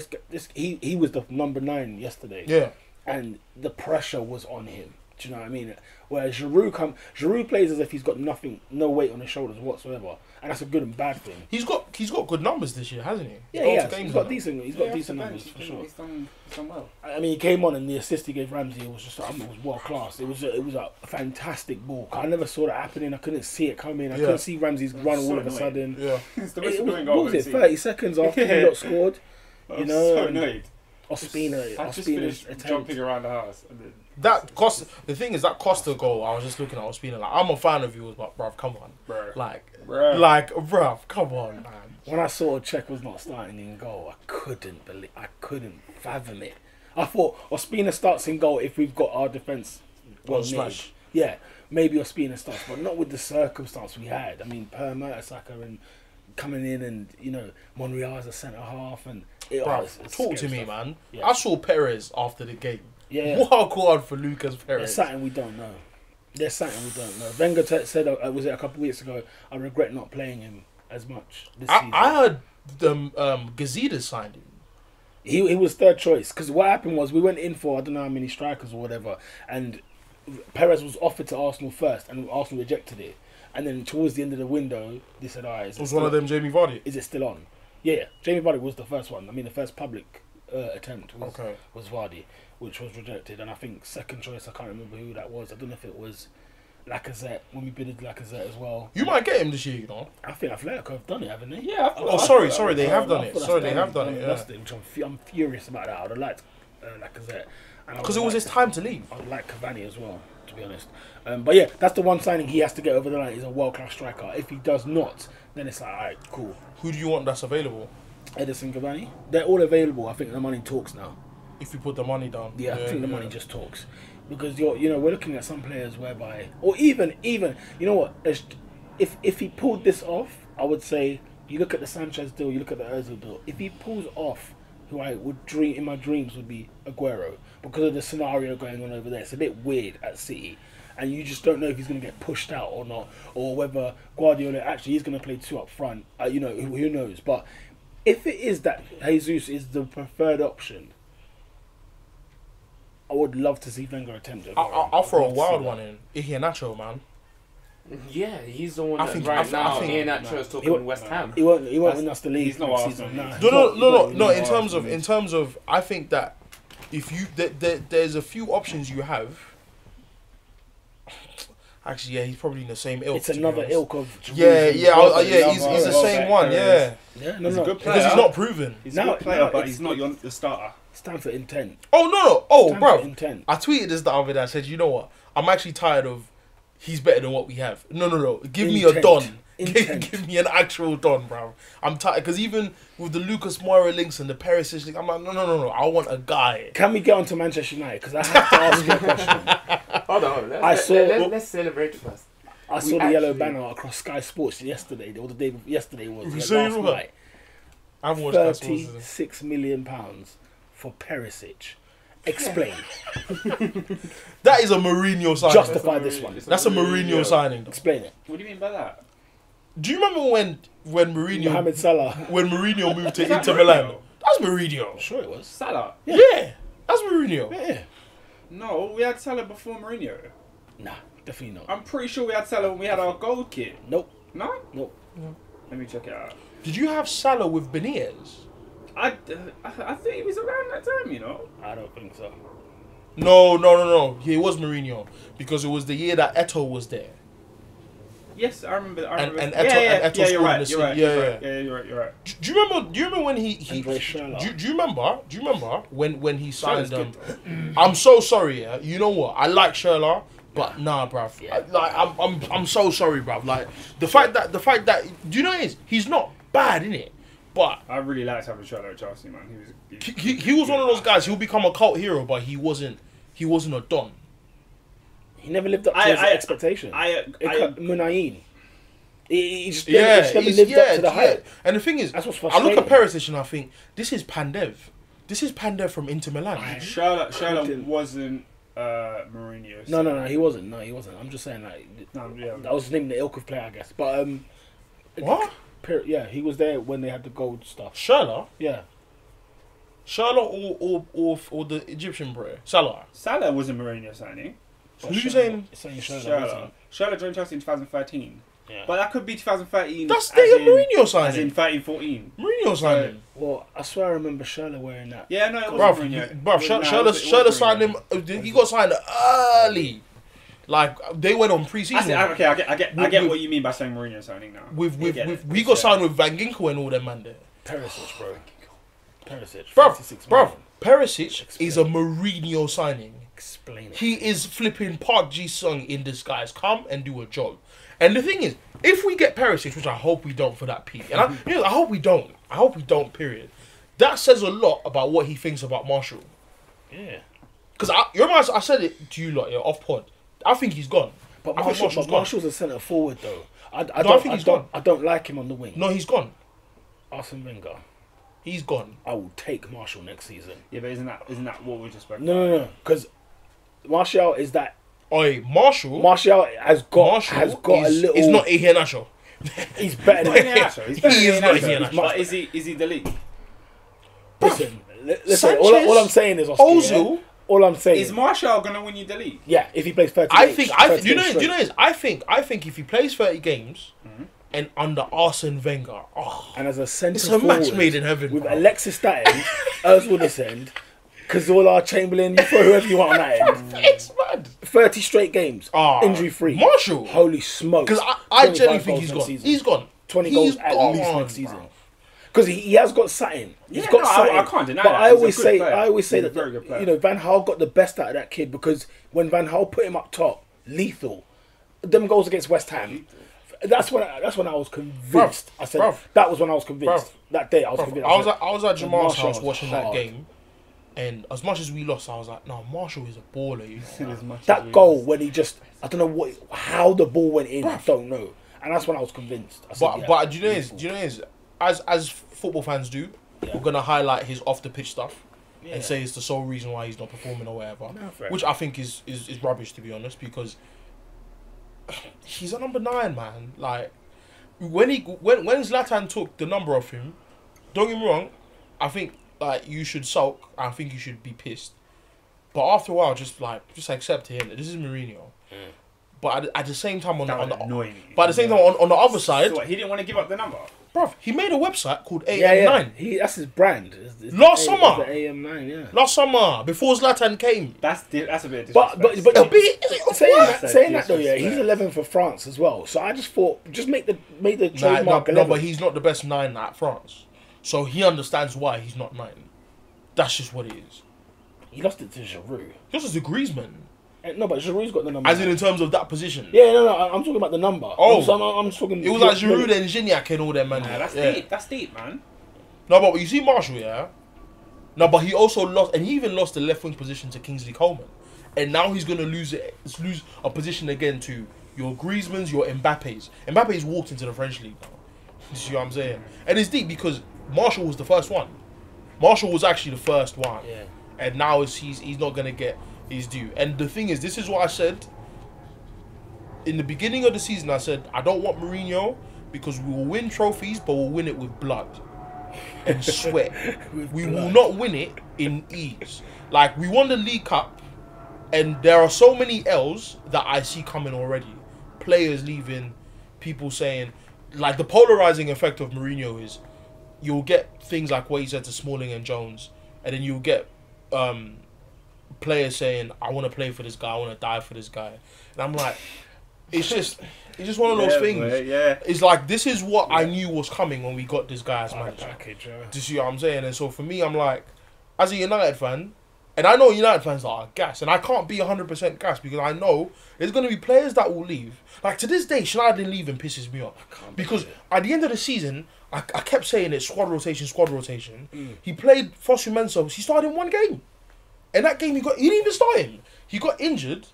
he was the number 9 yesterday. Yeah, and the pressure was on him. Do you know what I mean? Whereas Giroud plays as if he's got no weight on his shoulders whatsoever, and that's a good and bad thing. He's got good numbers this year, hasn't he? Yeah, he's got decent numbers for sure. He's done well. I mean, he came on and the assist he gave Ramsey was just it was world class. It was a fantastic ball. I never saw that happening. I couldn't see it coming. I couldn't see Ramsey's run all of a sudden. Yeah, it's the most annoying goal. What was it? 30 seconds after he got scored. You know, so annoyed. Ospina's jumping around the house. That cost. The thing is, that cost a goal. I was just looking at Ospina like, I'm a fan of yours, but bruv, come on, bruv, come on, man. When I saw Czech was not starting in goal, I couldn't fathom it. I thought Ospina starts in goal if we've got our defence well smashed. Yeah, maybe Ospina starts, but not with the circumstance we had. I mean, Per Mertesacker and coming in, and you know, Monreal as a centre half, and talk to me, man. Yeah. I saw Perez after the game. Yeah. What a quad for Lucas Perez. There's something we don't know. Wenger said, was it a couple of weeks ago, I regret not playing him as much this season. I heard Gazidis signed him. He was third choice, because what happened was we went in for I don't know how many strikers or whatever, and Perez was offered to Arsenal first, and Arsenal rejected it. And then towards the end of the window, they said, "Alright, it was one of them, Jamie Vardy. Is it still on?" Yeah, Jamie Vardy was the first one. I mean, the first public attempt was Vardy, which was rejected. And I think second choice, I can't remember who that was. I don't know if it was Lacazette, when we bidded Lacazette as well. You might get him this year, you know. I think Atletico have done it, haven't they? Yeah. Sorry, they have done it. They have done it. Which I'm furious about that. I would have liked Lacazette. Because it was his time to leave. I would like Cavani as well, to be honest. But yeah, that's the one signing he has to get over the line. He's a world-class striker. If he does not, then it's like, alright, cool. Who do you want that's available? Edison Cavani. They're all available. I think the money talks now. If you put the money down. Yeah, I think the money just talks. Because we're looking at some players whereby, or even, you know what? If he pulled this off, I would say you look at the Sanchez deal, you look at the Ozil deal. If he pulls off, who I would dream in my dreams would be Aguero, because of the scenario going on over there. It's a bit weird at City, and you just don't know if he's going to get pushed out or not, or whether Guardiola actually is going to play 2 up front. Who knows? But if it is that Jesus is the preferred option, I would love to see Wenger attempt it. I'll throw a wild one in. Iheanacho, man. Yeah, he's the one now. Iheanacho is talking West Ham. He won't win us the league. He's not Arsenal. No. In terms of, I think that if you there's a few options you have. Actually, yeah, he's probably in the same ilk. It's another ilk of. He's the same one. Yeah, he's a good player because he's not proven. He's a good player, but he's not the starter. It's time for intent. Bro, I tweeted this the other day. I said, you know what? I'm actually tired of. He's better than what we have. No. Give me a Don. Give me an actual Don, bro. I'm tired because even with the Lucas Moura links and the Perisic links, I'm like, no. I want a guy. Can we get on to Manchester United? Because I have to ask you a question. Hold on. Let's celebrate first. I saw the yellow banner across Sky Sports yesterday, or the day before. Yesterday was last night. I haven't watched £36 million for Perisic. Explain. That is a Mourinho signing. Justify this one. That's a Mourinho signing. Explain it. What do you mean by that? Do you remember when Mourinho Mohamed Salah moved to Inter Milan? That's Mourinho. I'm sure it was. Salah? Yeah. That's Mourinho. Yeah. No, we had Salah before Mourinho. Nah, definitely not. I'm pretty sure we had Salah when we had our gold kit. Nope. No? Nope. Let me check it out. Did you have Salah with Benitez? I think he was around that time, you know. I don't think so. No. He was Mourinho because it was the year that Eto'o was there. Yes, I remember. And Eto'o scored you're right. in the You're right. yeah. You're right. Do you remember when he Sherlock. do you remember when he signed Sherlock's I'm so sorry, yeah. You know what? I like Sherlock, but nah, bruv. Yeah. I'm so sorry, bruv. Like the fact that do you know what it is? He's not bad, innit? But I really liked having Sherlock at Chelsea, man. he was one of those guys. He'll become a cult hero, but he wasn't a don. He never lived up to his expectation. Munayin. He just never lived up to the hype. And the thing is, that's what's I frustrating. look at Perisic and I think, this is Pandev. This is Pandev from Inter Milan. Sherlock wasn't Mourinho. No, he wasn't. No, he wasn't. I'm just saying, like, that was named the ilk of player, I guess. But What? Yeah, he was there when they had the gold stuff. Sherlock? Yeah. Sherlock or the Egyptian player? Salah. Salah wasn't Mourinho signing. Who you saying? Sherlock. Sherlock joined Chelsea in 2013. Yeah. But that could be 2013. That's the Mourinho As signing. in 13-14. Mourinho signing. Well, I swear I remember Sherlock wearing that. Yeah, no, it wasn't Mourinho. Bruv, Sherlock signed him. He got signed early. Like they went on pre-season. Okay, I get what you mean by saying Mourinho signing now. We got signed with Van Ginkel and all them man there. Perisic, bro. Perisic. Bruv, Perisic is a Mourinho signing. Explain it. He is flipping Park Ji-sung in disguise. Come and do a job. And the thing is, if we get Perisic, which I hope we don't for that peak, and I hope we don't. I hope we don't. Period. That says a lot about what he thinks about Marshall. Yeah. Because you remember I said it to you lot, off pod. I think he's gone. But I think Marshall's a centre forward though. I think he's gone. I don't like him on the wing. No, he's gone. Arsene Wenger. He's gone. I will take Marshall next season. Yeah, but isn't that what we just spoke about? No. Because Martial is that. Oi, Marshall has got a little. He's not Ihia Nasho. He's better than Iheanacho. He's better than Iheanacho. But is he the league? Listen. Sanchez, all I'm saying is Oscar, Ozil. Yeah? All I'm saying is Martial gonna win you the league? Yeah, if he plays 30 I games. think I think if he plays 30 games and under Arsene Wenger, and as a centre it's a forward match made in heaven. with Alexis that end, Ozil this end, Cazorla, Chamberlain, you throw whoever you want on that end. It's mad. 30 straight games, injury free. Marshall, holy smokes! Because I genuinely think he's gone. He's gone. 20 goals at least next season. Because he has got something. He's got something. I can't deny but that. I always say He's that Van Gaal got the best out of that kid because when Van Gaal put him up top, lethal. Them goals against West Ham. That's when I was convinced. That was when I was convinced. That day I was convinced. I was at Jamal's house watching that game, and as much as we lost, I was like, no, Marshall is a baller. You know? That goal when he just, I don't know how the ball went in. I don't know. And that's when I was convinced. But do you know as football fans do, we're gonna highlight his off the pitch stuff and say it's the sole reason why he's not performing or whatever, which I think is rubbish, to be honest, because he's a number 9, man. Like when Zlatan took the number off him, don't get me wrong, I think like you should sulk. I think you should be pissed, but after a while, just accept him. This is Mourinho. But at the same time, on the other side, so what, he didn't want to give up the number. Bruv, he made a website called AM9. Yeah. That's his brand. Last summer. The AM9, yeah. Last summer, before Zlatan came. That's a bit of disrespect. But saying that though, yeah, he's 11 for France as well. So I just thought, make the trademark 11. No, but he's not the best 9 at France. So he understands why he's not 9. That's just what it is. He lost it to Giroud. This is a Griezmann. No, but Giroud's got the number. As in terms of that position. Yeah, no, I'm talking about the number. I'm just talking. It was like Giroud and Gignac and all them, man. That's deep. That's deep, man. No, but you see Marshall, yeah. No, but he also lost, and he even lost the left wing position to Kingsley Coman, and now he's gonna lose a position again to your Griezmanns, your Mbappes. Mbappe's walked into the French league now. You see what I'm saying? And it's deep because Marshall was the first one. Marshall was actually the first one. Yeah. And now he's not gonna get his due. And the thing is, this is what I said in the beginning of the season. I said I don't want Mourinho because we will win trophies, but we'll win it with blood and sweat. We will not win it in ease. Like we won the League Cup, and there are so many L's that I see coming already. Players leaving, people saying, like the polarizing effect of Mourinho is you'll get things like what he said to Smalling and Jones, and then you'll get players saying, "I want to play for this guy. I want to die for this guy," and I'm like, it's just one of those things. Boy, yeah. It's like, this is what I knew was coming when we got this guy as manager. Package, Do you see what I'm saying? And so for me, I'm like, as a United fan, and I know United fans are gassed, and I can't be 100% gassed because I know there's going to be players that will leave. Like, to this day, Schneider leaving pisses me off. Because at the end of the season, I kept saying it, squad rotation. He played Fosu Mensah, he started in one game. And that game, he didn't even start him. He got injured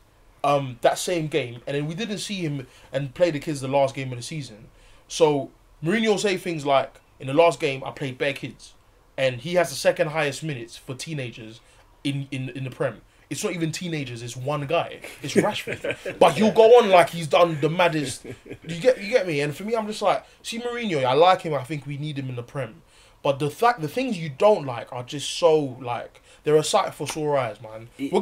that same game, and then we didn't see him and play the kids the last game of the season. So Mourinho will say things like, in the last game, I played bare kids. And he has the second highest minutes for teenagers in the Prem. It's not even teenagers, it's one guy. It's Rashford. But he'll go on like he's done the maddest. You get me? And for me, I'm just like, see Mourinho, I like him, I think we need him in the Prem. But the things you don't like are just so like, they're a sight for sore eyes, man. We're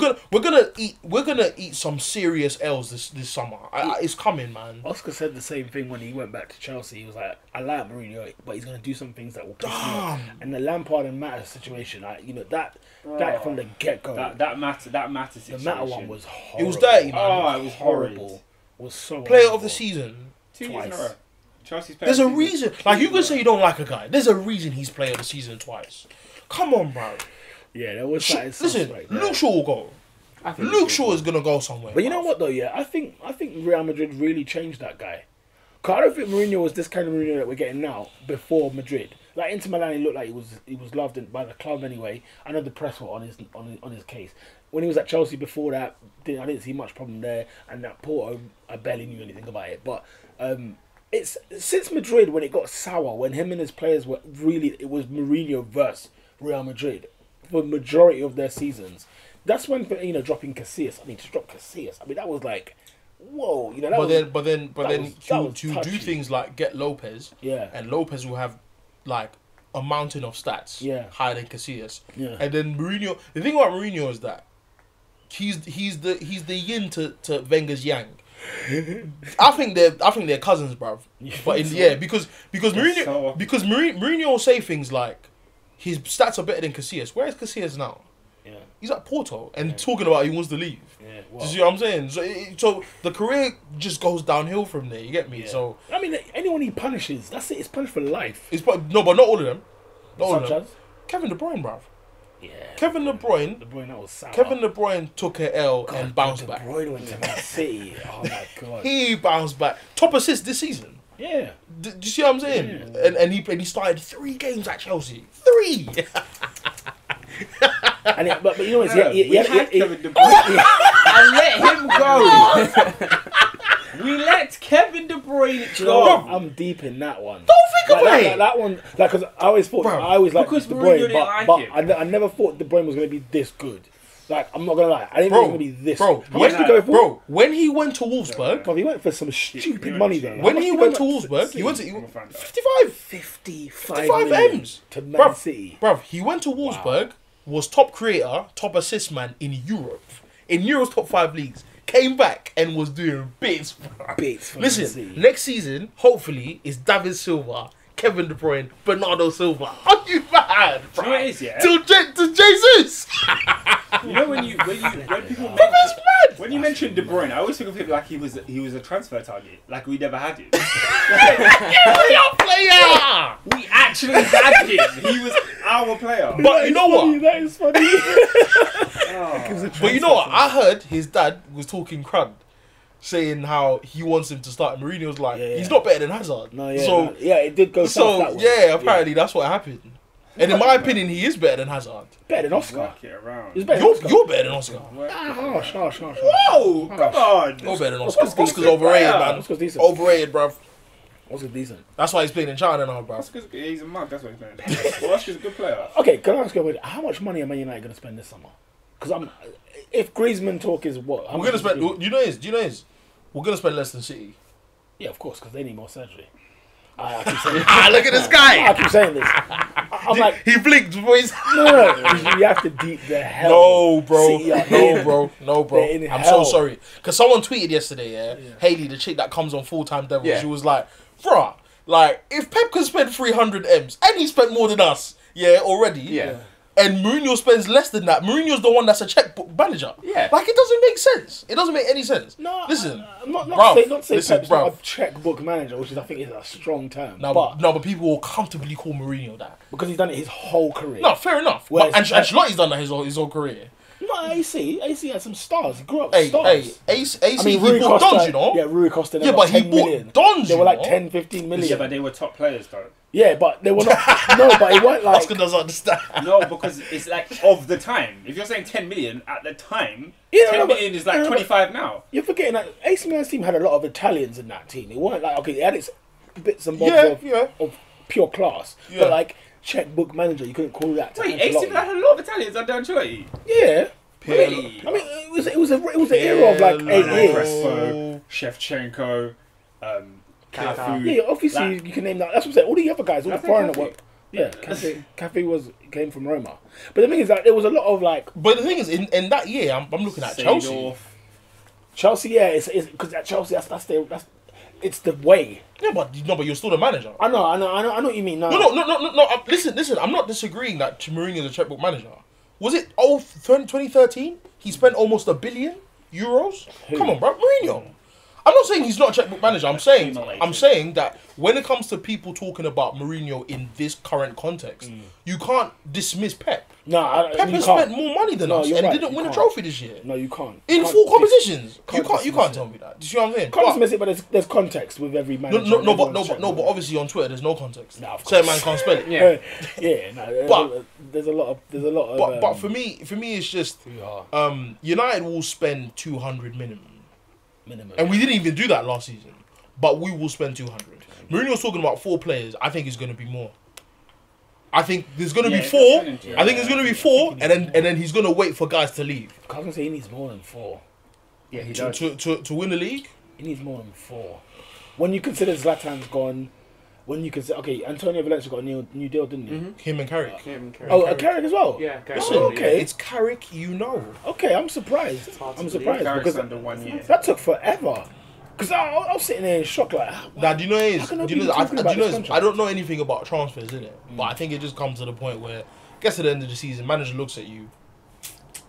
gonna eat some serious L's this summer. It's coming, man. Oscar said the same thing when he went back to Chelsea. He was like, I like Mourinho, but he's gonna do some things that will piss me off. And the Lampard and Matter situation, that from the get go. That matter situation. The Matter one was horrible. It was dirty, man. Oh, it was horrible. It was so Player horrible. of the season. 2 years in a row. Chelsea's player There's of a the reason. season. Like, you can say you don't like a guy. There's a reason he's player of the season twice. Come on, bro. Yeah, there was that. Listen, Luke Shaw will go. Luke Shaw is gonna go somewhere. But you know what though? Yeah, I think Real Madrid really changed that guy. Cause I don't think Mourinho was this kind of Mourinho that we're getting now before Madrid. Like Inter Milan, he looked like he was loved by the club anyway. I know the press were on his case. When he was at Chelsea before that, I didn't see much problem there. And that Porto, I barely knew anything about it. But it's since Madrid when it got sour, when him and his players were really, it was Mourinho versus Real Madrid for the majority of their seasons. That's when dropping Casillas. To drop Casillas. that was like, whoa. But then he'll do things like get Lopez. Yeah. And Lopez will have like a mountain of stats. Yeah. Higher than Casillas. Yeah. And then Mourinho. The thing about Mourinho is that he's the yin to Wenger's yang. I think they're cousins, bruv. But because Mourinho will say things like his stats are better than Casillas. Where is Casillas now? Yeah. He's at Porto and talking about he wants to leave. Yeah. Do you see what I'm saying? So the career just goes downhill from there. You get me? Yeah. So anyone he punishes, that's it. It's punished for life. but not all of them. Not all of Such them. as? Kevin De Bruyne, bruv. Yeah. Kevin De Bruyne. that was sour. Kevin De Bruyne took an L God, and bounced De back. Bruyne went to Man City. Oh my god. He bounced back. Top assist this season. Yeah. Do you see what I'm saying? Yeah. And he started 3 games at Chelsea. 3. But you know what? We had Kevin De Bruyne and let him go. We let Kevin De Bruyne go. I'm deep in that one. Don't think about it. That one, because I always thought, Bro, I always liked because De Mourinho Bruyne, didn't but like him. I never thought De Bruyne was going to be this good. Like, I'm not going to lie. I didn't think it was going to be this Bro, good. How much did he go for? Bro, when he went to Wolfsburg, Bro, he went for some stupid money there. when he went to Wolfsburg, Wolfsburg, he went to 55. 55 million M's to Man City. Bruv, he went to Wolfsburg, was top creator, top assist man in Europe. In Europe's top 5 leagues. Came back and was doing bits, bro. Bits for Man Listen, City. next season, hopefully, is David Silva, Kevin De Bruyne, Bernardo Silva. Are you mad, bro? Do you know what it is, yeah? To Jesus! You know when people when you mention De Bruyne, I always think of him like he was a transfer target, like we never had him. Player! We actually had him. He was our player. But you know what? That is funny. But you know what? I heard his dad was talking crud, saying how he wants him to start. Mourinho was like, he's not better than Hazard. No, yeah, so, no, yeah, it did go south that way. yeah, apparently that's what happened. And in my opinion, he is better than Hazard. Better than Oscar. Work it around. He's better than Oscar. You're better than Oscar. Harsh. Whoa, come on. You're better than Oscar. Oscar's Oscar's decent. overrated, Yeah. man. Oscar's decent. Overrated, bruv. Oscar's decent. That's why he's playing in China now, bruv. Oscar's, he's a mug, that's what he's playing. Well, Oscar's a good player. Okay, can I ask you, how much money are Man United going to spend this summer? Because if Griezmann talk is what? We're gonna spend. Do you know this? We're gonna spend less than City. Yeah, of course, because they need more surgery. I keep saying this. Look at this guy. I keep saying this. I'm like, He blinked, boys. no. You have to deep the hell. No, bro. City are in- No, bro. they're in I'm hell. so sorry. Because someone tweeted yesterday, Hayley, the chick that comes on Full Time Devils, Yeah. she was like, bruh, Like, if Pep can spend 300 M's, and he spent more than us, already. Yeah. And Mourinho spends less than that. Mourinho's the one that's a checkbook manager. Yeah. Like, it doesn't make sense. It doesn't make any sense. No, listen, I'm not bruv, saying listen, Pep's bruv. not a checkbook manager, which is I think is a strong term. No, but people will comfortably call Mourinho that. because he's done it his whole career. No, fair enough. Whereas- But Ancelotti's done that his whole career. No, AC had some stars. He grew up with Hey, stars. AC, Rui he bought Costa, Dons, you know? Yeah, Rui Costa. Yeah, but he 10 bought million. Dons, They you were like know? 10, 15 million. Yeah, but they were top players though. Yeah, but they were not. No, but it weren't like. Oscar doesn't understand. No, because it's like of the time. If you're saying 10 million at the time, Yeah, 10 no, but- million is like no, but- 25 now. You're forgetting that AC Milan's team had a lot of Italians in that team. It weren't like it had its bits and bobs of pure class. Yeah. But like checkbook manager, you couldn't call that. To Wait, Ancelotti. AC Milan had a lot of Italians under Ancelotti. Yeah. Really? I mean, it was an era of like 8 years. Crespo, Shevchenko, Cafu. Yeah, obviously you can name that. That's what I'm saying. All the other guys, all the Cafe, foreigner Cafe. work. Yeah, Cafe came from Roma. But the thing is that there was a lot of like But the thing is, in that year, I'm looking at Chelsea. Seedorf. Chelsea. Yeah, it's because at Chelsea that's it's the way. Yeah, but you're still the manager. I know what you mean. No. No. Listen. I'm not disagreeing that Mourinho is a checkbook manager. Was it 2013? He spent almost €1 billion. Come on, bro, Mourinho. I'm not saying he's not a checkbook manager. I'm saying that when it comes to people talking about Mourinho in this current context, you can't dismiss Pep. No, Pep has spent more money than us you're and right, didn't win a can't. trophy this year. No, you can't. In Can't full dis- competitions. can't You dismiss can't it. tell me that. Do you see what I'm saying? Can't dismiss it, but there's context with every manager. But obviously on Twitter there's no context. Nah, of Certain course. man can't spell it. Yeah. But there's a lot of. But for me it's just United will spend 200 minimum. And we didn't even do that last season. But we will spend 200. Mourinho's talking about 4 players. I think it's going to be more. I think there's going to be 4. I think it's going to be 4, and then he's going to wait for guys to leave. I was gonna say he needs more than 4. Yeah, he does. To win the league. He needs more than 4. When you consider Zlatan's gone, when you consider Antonio Valencia got a new deal, didn't he? Mm-hmm. Him and Carrick. Oh, Carrick as well. Yeah, Carrick. Listen, okay. it's Carrick, you know. Okay, I'm surprised. I'm surprised Carrick's because under 1 year. that took forever. Because I was sitting there in shock, like. Now, do you know what it How is? can I Do you be know, talking about this contract? I don't know anything about transfers, innit? But I think it just comes to the point where, gets to the end of the season, manager looks at you.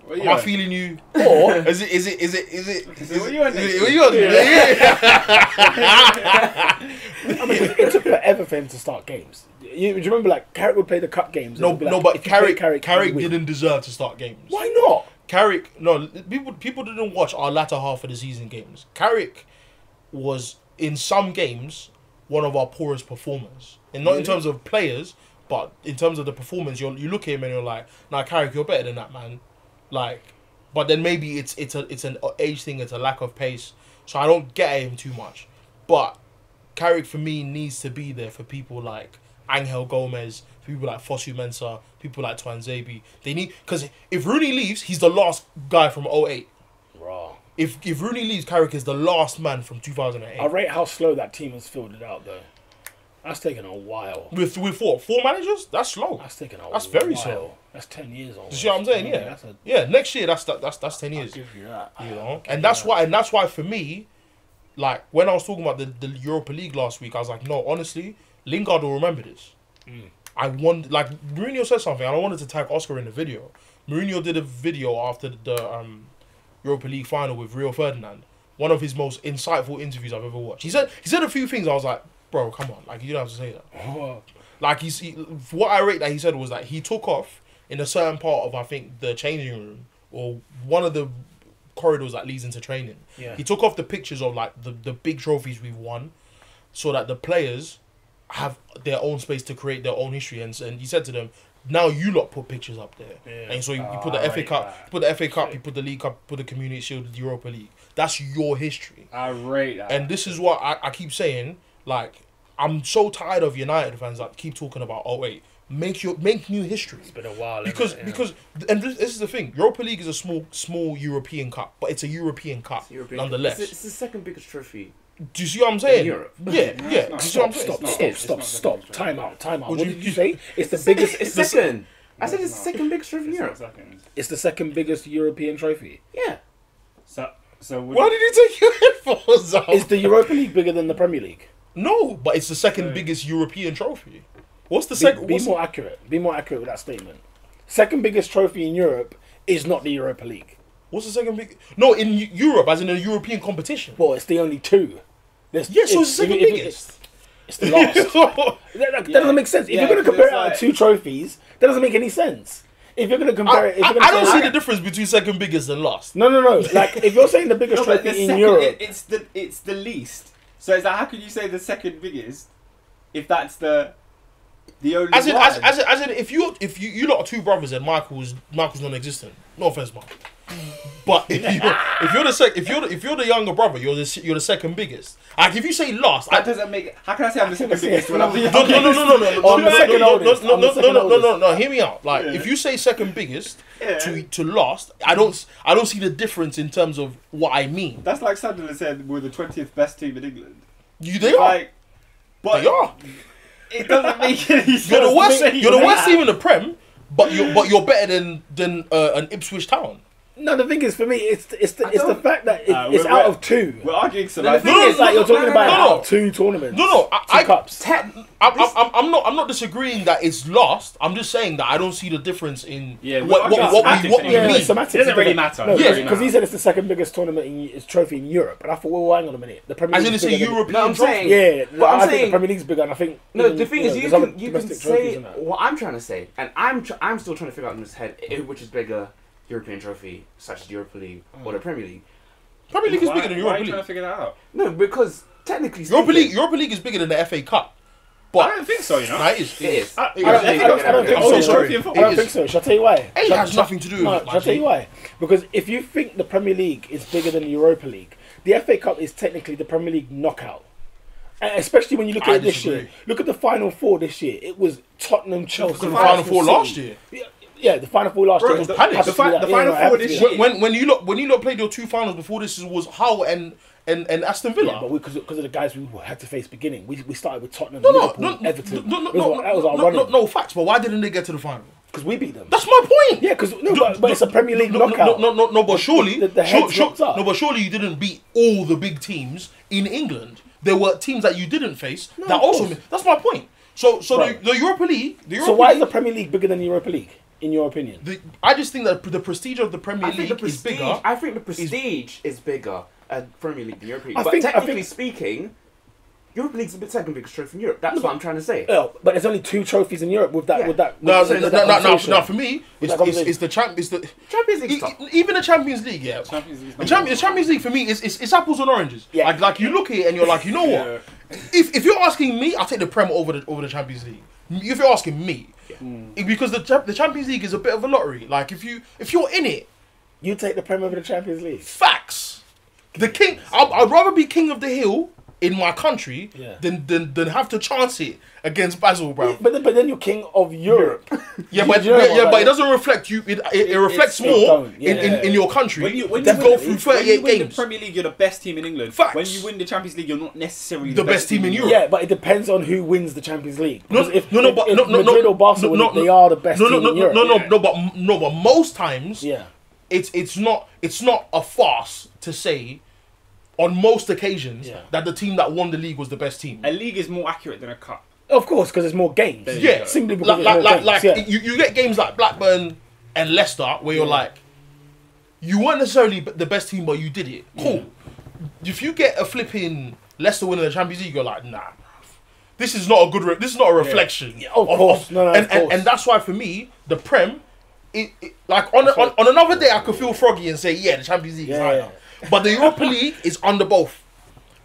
What Am I feeling you? Or Is it? what you on next What you on? I mean, it took forever for him to start games. Do you remember, like, Carrick would play the cup games? and No, it'd be no, like, but if you play Carrick you win. didn't deserve to start games. Why not? Carrick, no, people didn't watch our latter half of the season games. Carrick was, in some games, one of our poorest performers. And not in terms of players, but in terms of the performance. You look at him and you're like, nah, Carrick, you're better than that, man. Like, but then maybe it's an age thing, it's a lack of pace. So I don't get at him too much. But Carrick, for me, needs to be there for people like Angel Gomez, people like Fosu Mensah, people like Twanzebe. They need, because if Rooney leaves, he's the last guy from 08. Raw. If Rooney leaves, Carrick is the last man from 2008. I rate how slow that team has filled it out, though. That's taken a while. With what? 4 managers? That's slow. That's taken a That's while. very slow. That's 10 years old. You see what I'm saying? Yeah. Yeah. Next year, that's 10 years. Give you that. You know, and that's why for me, like when I was talking about the Europa League last week, I was like, no, honestly, Lingard will remember this. I want, like, Mourinho said something, and I wanted to tag Oscar in the video. Mourinho did a video after the Europa League final with Rio Ferdinand. One of his most insightful interviews I've ever watched. He said a few things. I was like, bro, come on, like, you don't have to say that. Like, what I rate that he said was that he took off in a certain part of, I think, the changing room or one of the corridors that leads into training. Yeah. He took off the pictures of like the big trophies we've won, so that the players have their own space to create their own history. And he said to them, now you lot put pictures up there. Yeah. And so you put the FA Cup, you put the League Cup, put the Community Shield, the Europa League. That's your history. I rate that. And this is what I keep saying. Like, I'm so tired of United fans that keep talking about, oh wait, make new history. It's been a while. Because and this is the thing. Europa League is a small European cup, but it's a European cup nonetheless. It's the second biggest trophy. Do you see what I'm saying? In Europe. Yeah. No, Do you it's not. see what I'm saying? Stop. Time out. What What did you say? It's the biggest. It's second. I said it's the second biggest trophy in Europe. It's the second biggest European trophy. Yeah. So Why did you take your headphones off? Is the Europa League bigger than the Premier League? No, but it's the second biggest European trophy. What's the second? Be more accurate. Be more accurate with that statement. Second biggest trophy in Europe is not the Europa League. What's the second big? No, in Europe, as in a European competition. Well, it's the only two. So it's the second biggest. It's the last. that doesn't make sense. If you're going to compare it out to two trophies, that doesn't make any sense. If you're going to compare it, I don't see the difference between second biggest and last. No. Like if you're saying the biggest trophy in Europe, it's the least. So it's like, how can you say the second biggest if that's the only as in, one? as in, if you lot are two brothers and Michael's non-existent. No offense, Mark. But if you're the younger brother, you're the second biggest. Like if you say last, that doesn't make. How can I say I'm the second biggest when I'm the No. Hear me out. Like if you say second biggest to last, I don't see the difference in terms of what I mean. That's like Sunderland said we're the 20th best team in England. They are. But they are. It doesn't make any sense. You're the worst team in the Prem, but you're better than an Ipswich Town. No, the thing is, for me, it's the fact that it's out of two. We're arguing so the thing is, like, you're talking about out of two tournaments. Two cups. I'm not disagreeing that it's lost. I'm just saying that I don't see the difference in what we mean. It doesn't really matter. No, because he said it's the second biggest tournament trophy in Europe, and I thought, well, hang on a minute, the Premier League. As in, it's a European trophy. Yeah, but I think the Premier League's bigger, and I think. No, the thing is, you can say what I'm trying to say, and I'm still trying to figure out in his head which is bigger. European trophy, such as the Europa League or the Premier League. Premier League is bigger than Europa League. Why are you trying to figure that out? No, because technically Europa League is bigger than the FA Cup. But I don't think so, you know. No, it is. I don't think so. Shall I tell you why? It has nothing to do with it. Shall I tell you why? Because if you think the Premier League is bigger than the Europa League, the FA Cup is technically the Premier League knockout. And especially when you look at it this year. Look at the Final Four this year. It was Tottenham, Chelsea. The Final Four last year. Yeah, the Final Four last year was panic. The Final Four this year. When you lot played your two finals before this was Hull and Aston Villa. Yeah, but because of the guys we had to face beginning, we started with Tottenham, Liverpool, Everton. That was our running. No facts, but why didn't they get to the final? Because we beat them. That's my point. Yeah, because but it's a Premier League knockout. No, but surely but surely you didn't beat all the big teams in England. There were teams that you didn't face that also. That's my point. So the Europa League. So why is the Premier League bigger than the Europa League? In your opinion? I just think that the prestige of the Premier League is bigger. I think the prestige is bigger at Premier League than Europa League. But technically speaking, Europa League's the second biggest trophy in Europe. That's what I'm trying to say. But there's only two trophies in Europe with that. No. For me, it's the Champions League. Even the Champions League, yeah. The Champions League for me is apples and oranges. Yeah. Like you look at it and you're like, you know what? If you're asking me, I'll take the Prem over the Champions League. If you're asking me. Because the Champions League is a bit of a lottery. Like if you're in it, you take the Premier over the Champions League. Facts. The king. I'd rather be king of the hill in my country than have to chance it against Basel, bro. But then you're king of Europe. But it doesn't reflect you. It reflects more in your country. When you go through 38 games. The Premier League, you're the best team in England. Facts. When you win the Champions League, you're not necessarily the best team in Europe. Yeah, but it depends on who wins the Champions League. If Madrid or Barcelona, they are the best team in Europe. But most times, it's not a farce to say. On most occasions, that the team that won the league was the best team. A league is more accurate than a cup. Of course, because there's more games. Yeah, simply because there's more games. You get games like Blackburn and Leicester where you're like, you weren't necessarily the best team, but you did it. Cool. If you get a flipping Leicester winning the Champions League, you're like, nah, this is not a good. This is not a reflection. Yeah, of course. And that's why for me, the Prem, like on another day, I could feel froggy and say, the Champions League is higher. But the Europa League is under both.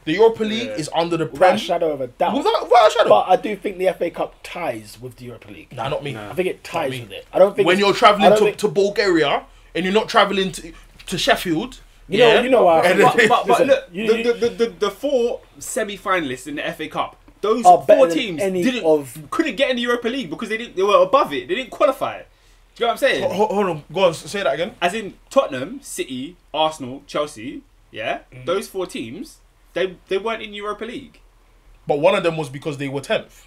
The Europa League is under the Prem. Without a shadow of a doubt. Without a shadow. But I do think the FA Cup ties with the Europa League. Nah, not me. I think it ties with it. I don't think when you're travelling to Bulgaria and you're not travelling to Sheffield. You know but look, the four semi-finalists in the FA Cup, those four teams couldn't get in the Europa League because they were above it. They didn't qualify. Do you know what I'm saying? Hold on, go on, say that again. As in Tottenham, City, Arsenal, Chelsea, those four teams, they weren't in Europa League. But one of them was because they were 10th.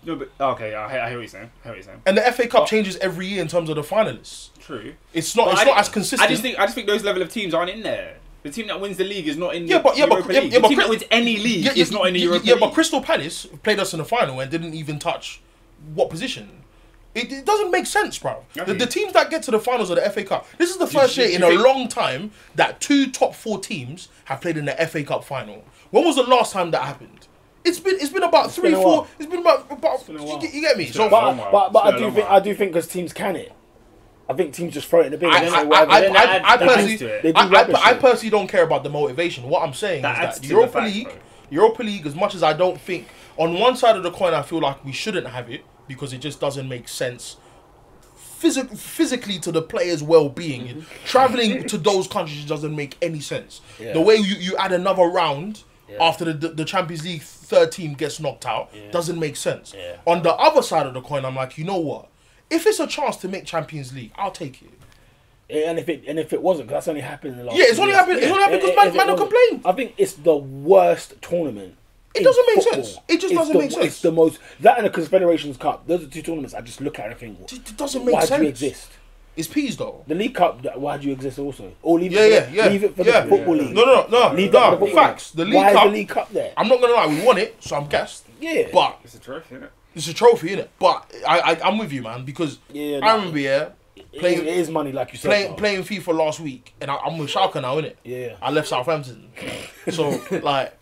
No, but okay, I hear what you're saying. And the FA Cup changes every year in terms of the finalists. True. It's not as consistent. I just think those level of teams aren't in there. The team that wins the league is not in the Europa League. The team that wins any league is not in the Europa League. Yeah, but Crystal Palace played us in the final and didn't even touch what position. It doesn't make sense, bro. Okay. The teams that get to the finals of the FA Cup, this is the first year in a long time that 2 top 4 teams have played in the FA Cup final. When was the last time that happened? It's been about 3, 4. It's been about you get me? So, but I do think because teams can it. I think teams just throw it in the bin. I personally don't care about the motivation. What I'm saying is that Europa League, as much as I don't think, on one side of the coin, I feel like we shouldn't have it because it just doesn't make sense physically to the players' well-being. Traveling to those countries doesn't make any sense. Yeah. The way you add another round after the Champions League third team gets knocked out doesn't make sense. Yeah. On the other side of the coin, I'm like, you know what? If it's a chance to make Champions League, I'll take it. And if it wasn't, because that's only happened in the last. Yeah, it's only happened. It's only happened because man don't complain. I think it's the worst tournament. It doesn't make sense. It just doesn't make sense. It's the most that and the Confederations Cup. Those are 2 tournaments I just look at and think. It doesn't make sense. Why do you exist? It's peas though. The League Cup. Why do you exist also? Or leave it for the Football League. No. Leave that for the facts. The League Why Cup. is the League Cup there? I'm not gonna lie. We won it, so I'm gassed. Yeah, but it's a trophy, isn't it? It's a trophy, innit? But I'm with you, man, because I remember, playing. It is money, like you said. Playing FIFA last week, and I'm with Schalke now, innit? Yeah. I left Southampton, so like,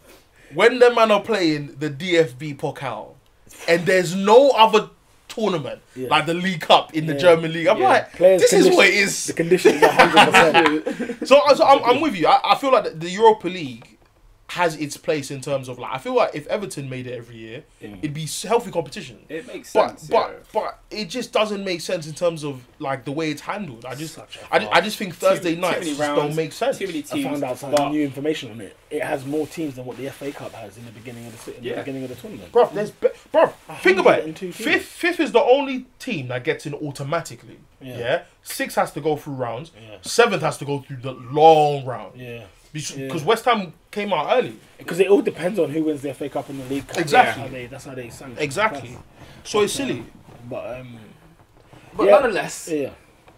when them man are playing the DFB Pokal, and there's no other tournament like the League Cup in the German league, I'm like, this is what it is. The conditions are 100%. So I'm with you. I feel like the Europa League has its place in terms of like, I feel like if Everton made it every year, it'd be healthy competition. It makes sense. But it just doesn't make sense in terms of like the way it's handled. I just think Thursday nights just don't make sense. I found out some new information on it. It has more teams than what the FA Cup has in the beginning of the tournament. Bro, think about it. Fifth is the only team that gets in automatically. Yeah. 6 has to go through rounds. 7th has to go through the long round. Yeah. Because West Ham came out early. Because it all depends on who wins the FA Cup and the League Cup. Exactly. That's how they sanction. Exactly. So it's silly. But nonetheless,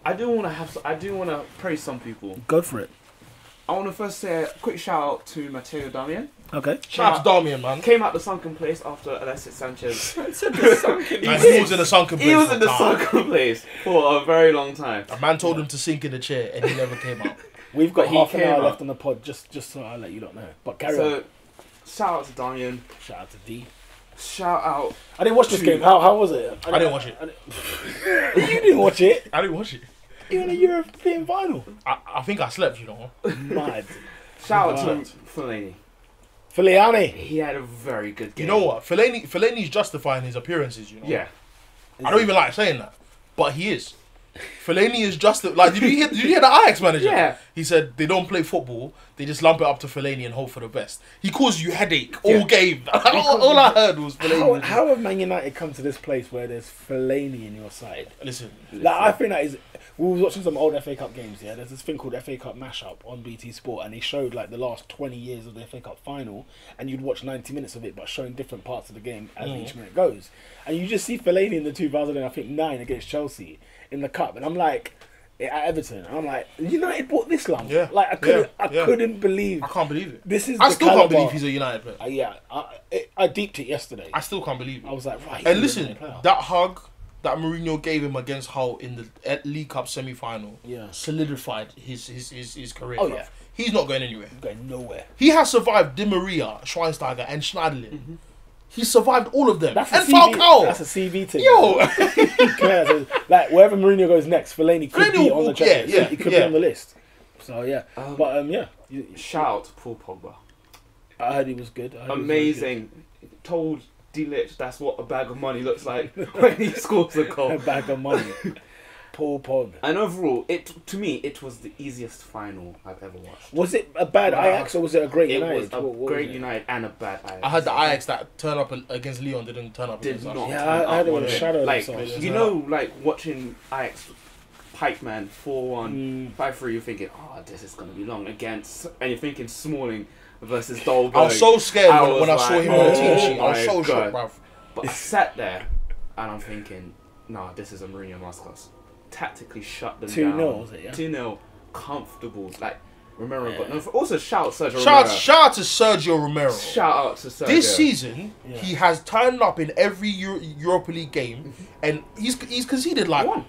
I do want to praise some people. Go for it. I want to first say a quick shout out to Matteo Darmian. Okay. Shout out to Darmian, man. Came out the sunken place after Alexis Sanchez. He was in the sunken place. He was in the sunken place for a very long time. A man told him to sink in the chair and he never came out. We've got half an hour left on the pod, just so I'll let you lot know. But carry on. Shout out to Darmian. Shout out to D. Shout out. I didn't watch this game. How was it? I didn't watch it. You didn't watch it? I didn't watch it. You're in a European final. I think I slept, you know. Mad. Shout out to Fellaini. Fellaini. He had a very good game. You know what? Fellaini's justifying his appearances, you know. Yeah. I don't even like saying that, but he is. Fellaini is just like, did you hear the Ajax manager? Yeah. He said they don't play football, they just lump it up to Fellaini and hope for the best. He caused you headache all game. all I heard was Fellaini. How have Man United come to this place where there's Fellaini in your side? Listen. Like, I think that is. We were watching some old FA Cup games. Yeah, there's this thing called FA Cup Mashup on BT Sport, and they showed like the last 20 years of the FA Cup final, and you'd watch 90 minutes of it, but showing different parts of the game as each minute goes. And you just see Fellaini in the 2009 against Chelsea in the cup, and I'm like, at Everton, and I'm like, United bought this lump. Yeah. Like I couldn't believe. I can't believe it. This is. I still can't believe he's a United player. I deeped it yesterday. I still can't believe it. I was like, right. And listen, that hug that Mourinho gave him against Hull in the League Cup semi-final solidified his career. Oh, yeah. He's not going anywhere. He's going nowhere. He has survived Di Maria, Schweinsteiger, and Schneiderlin. Mm-hmm. He survived all of them. That's and Falcao. That's a CV thing. Yo! Like, wherever Mourinho goes next, Fellaini could be on the checklist. He could be on the list. So, yeah. Shout out to Paul Pogba. I heard he was good. Amazing. Told D-Lich that's what a bag of money looks like when he scores a goal. A bag of money. Paul Pogba. And overall, to me, it was the easiest final I've ever watched. Was it a bad Ajax or was it a great United? It was a great United and a bad Ajax. I heard the Ajax that turned up against Leon didn't turn up. Did not. Yeah, I heard it was a shadow. Like, you know, like watching Ajax Pikeman 4-1, 5-3, you're thinking, oh, this is going to be long against, and you're thinking Smalling versus Dolberg. I was so scared when I saw him on the team sheet. I was so shocked, bruv. But I sat there and I'm thinking, nah, this is a Mourinho masterclass. Tactically shut them down. 2-0, was it? Yeah. 2-0, comfortable. Like, Romero got no. Also, shout out Sergio Shout Romero. out to Sergio Romero. Shout out to Sergio. This season, he has turned up in every Europa League game, and he's conceded like One.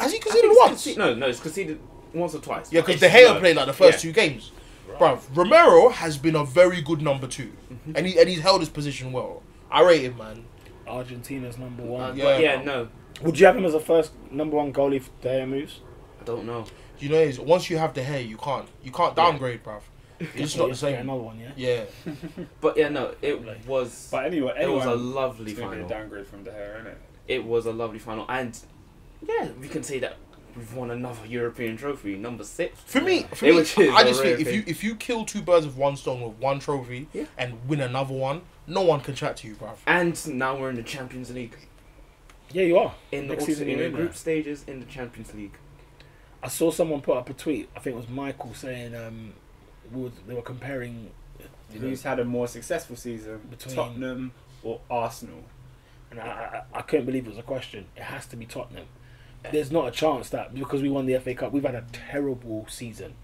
Has he conceded once? No, he's conceded once or twice. Yeah, because De Gea played like the first 2 games. Bruv, Romero has been a very good number 2, and he's held his position well. I rate him, man. Argentina's number 1. No. Would you have him as a first number 1 goalie if De Gea moves? I don't know. You know, once you have De Gea, you can't downgrade, bruv. It's not the same. Another one, Yeah. But yeah, no, it was. But anyway, it was a lovely final. A downgrade from De Gea, isn't it? It was a lovely final, and yeah, we can say that we've won another European trophy, number 6. For me, I just think if you kill 2 birds with one stone with 1 trophy and win another one, no one can chat to you, bruv. And now we're in the Champions League. Yeah, you are. In the group stages in the Champions League. I saw someone put up a tweet. I think it was Michael saying they were comparing who's had a more successful season between Tottenham or Arsenal. And I couldn't believe it was a question. It has to be Tottenham. There's not a chance that because we won the FA Cup, we've had a terrible season.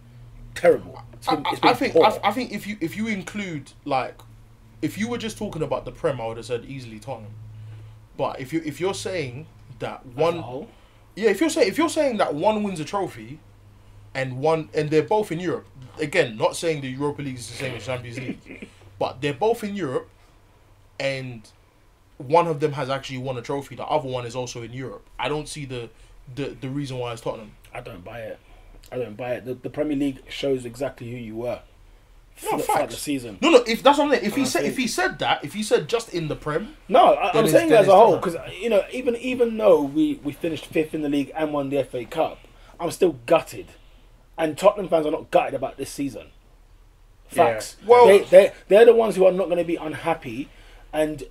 Terrible. I think if you include if you were just talking about the Prem, I would have said easily Tottenham. But if you're saying that one, if you're saying that one wins a trophy, and they're both in Europe. Again, not saying the Europa League is the same as Champions League, but they're both in Europe, and one of them has actually won a trophy. The other one is also in Europe. I don't see the reason why it's Tottenham. I don't buy it. The Premier League shows exactly who you were. No, throughout the season. No. If that's what I'm saying, if he said just in the Prem. No, I'm saying that as a whole because even though we finished 5th in the league and won the FA Cup, I'm still gutted, and Tottenham fans are not gutted about this season. Facts. Yeah. Well, they're the ones who are not going to be unhappy, and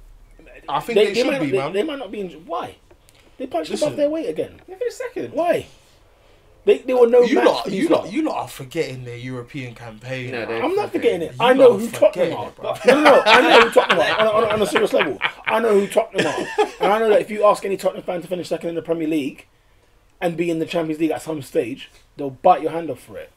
I think they should be, man. They might not be. Why? They punched above their weight again. They finished 2nd. Why? They were no match for you lot are forgetting their European campaign. No, I'm not forgetting it. I know who Tottenham are. No, I know who Tottenham are on a serious level. I know who Tottenham are, and I know that if you ask any Tottenham fan to finish 2nd in the Premier League and be in the Champions League at some stage, they'll bite your hand off for it.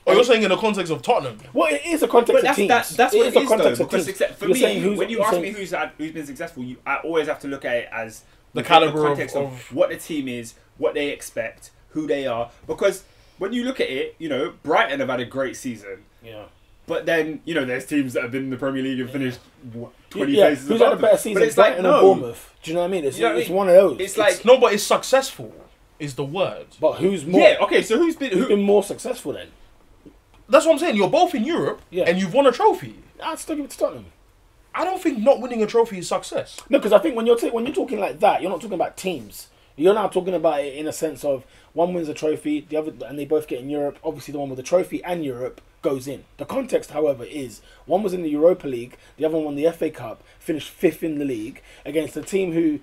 Oh, you're saying in the context of Tottenham? Well, it is a context of teams. That's what it is, though, because for me, when you ask me who's been successful, I always have to look at it as the caliber context of what the team is, what they expect, who they are. Because when you look at it, Brighton have had a great season. Yeah. But then, there's teams that have been in the Premier League and finished 20 places who's had a better season? But it's Brighton or Bournemouth. Do you know what I mean? It's one of those. It's like no, but it's successful is the word. But who's more? Yeah. Okay. So who's been more successful then? That's what I'm saying. You're both in Europe, and you've won a trophy. I'd still give it to Tottenham. I don't think not winning a trophy is success. No, because I think when you're talking like that, you're not talking about teams. You're now talking about it in a sense of one wins a trophy, the other, and they both get in Europe. Obviously, the one with the trophy and Europe goes in. The context, however, is one was in the Europa League, the other one won the FA Cup, finished 5th in the league against a team who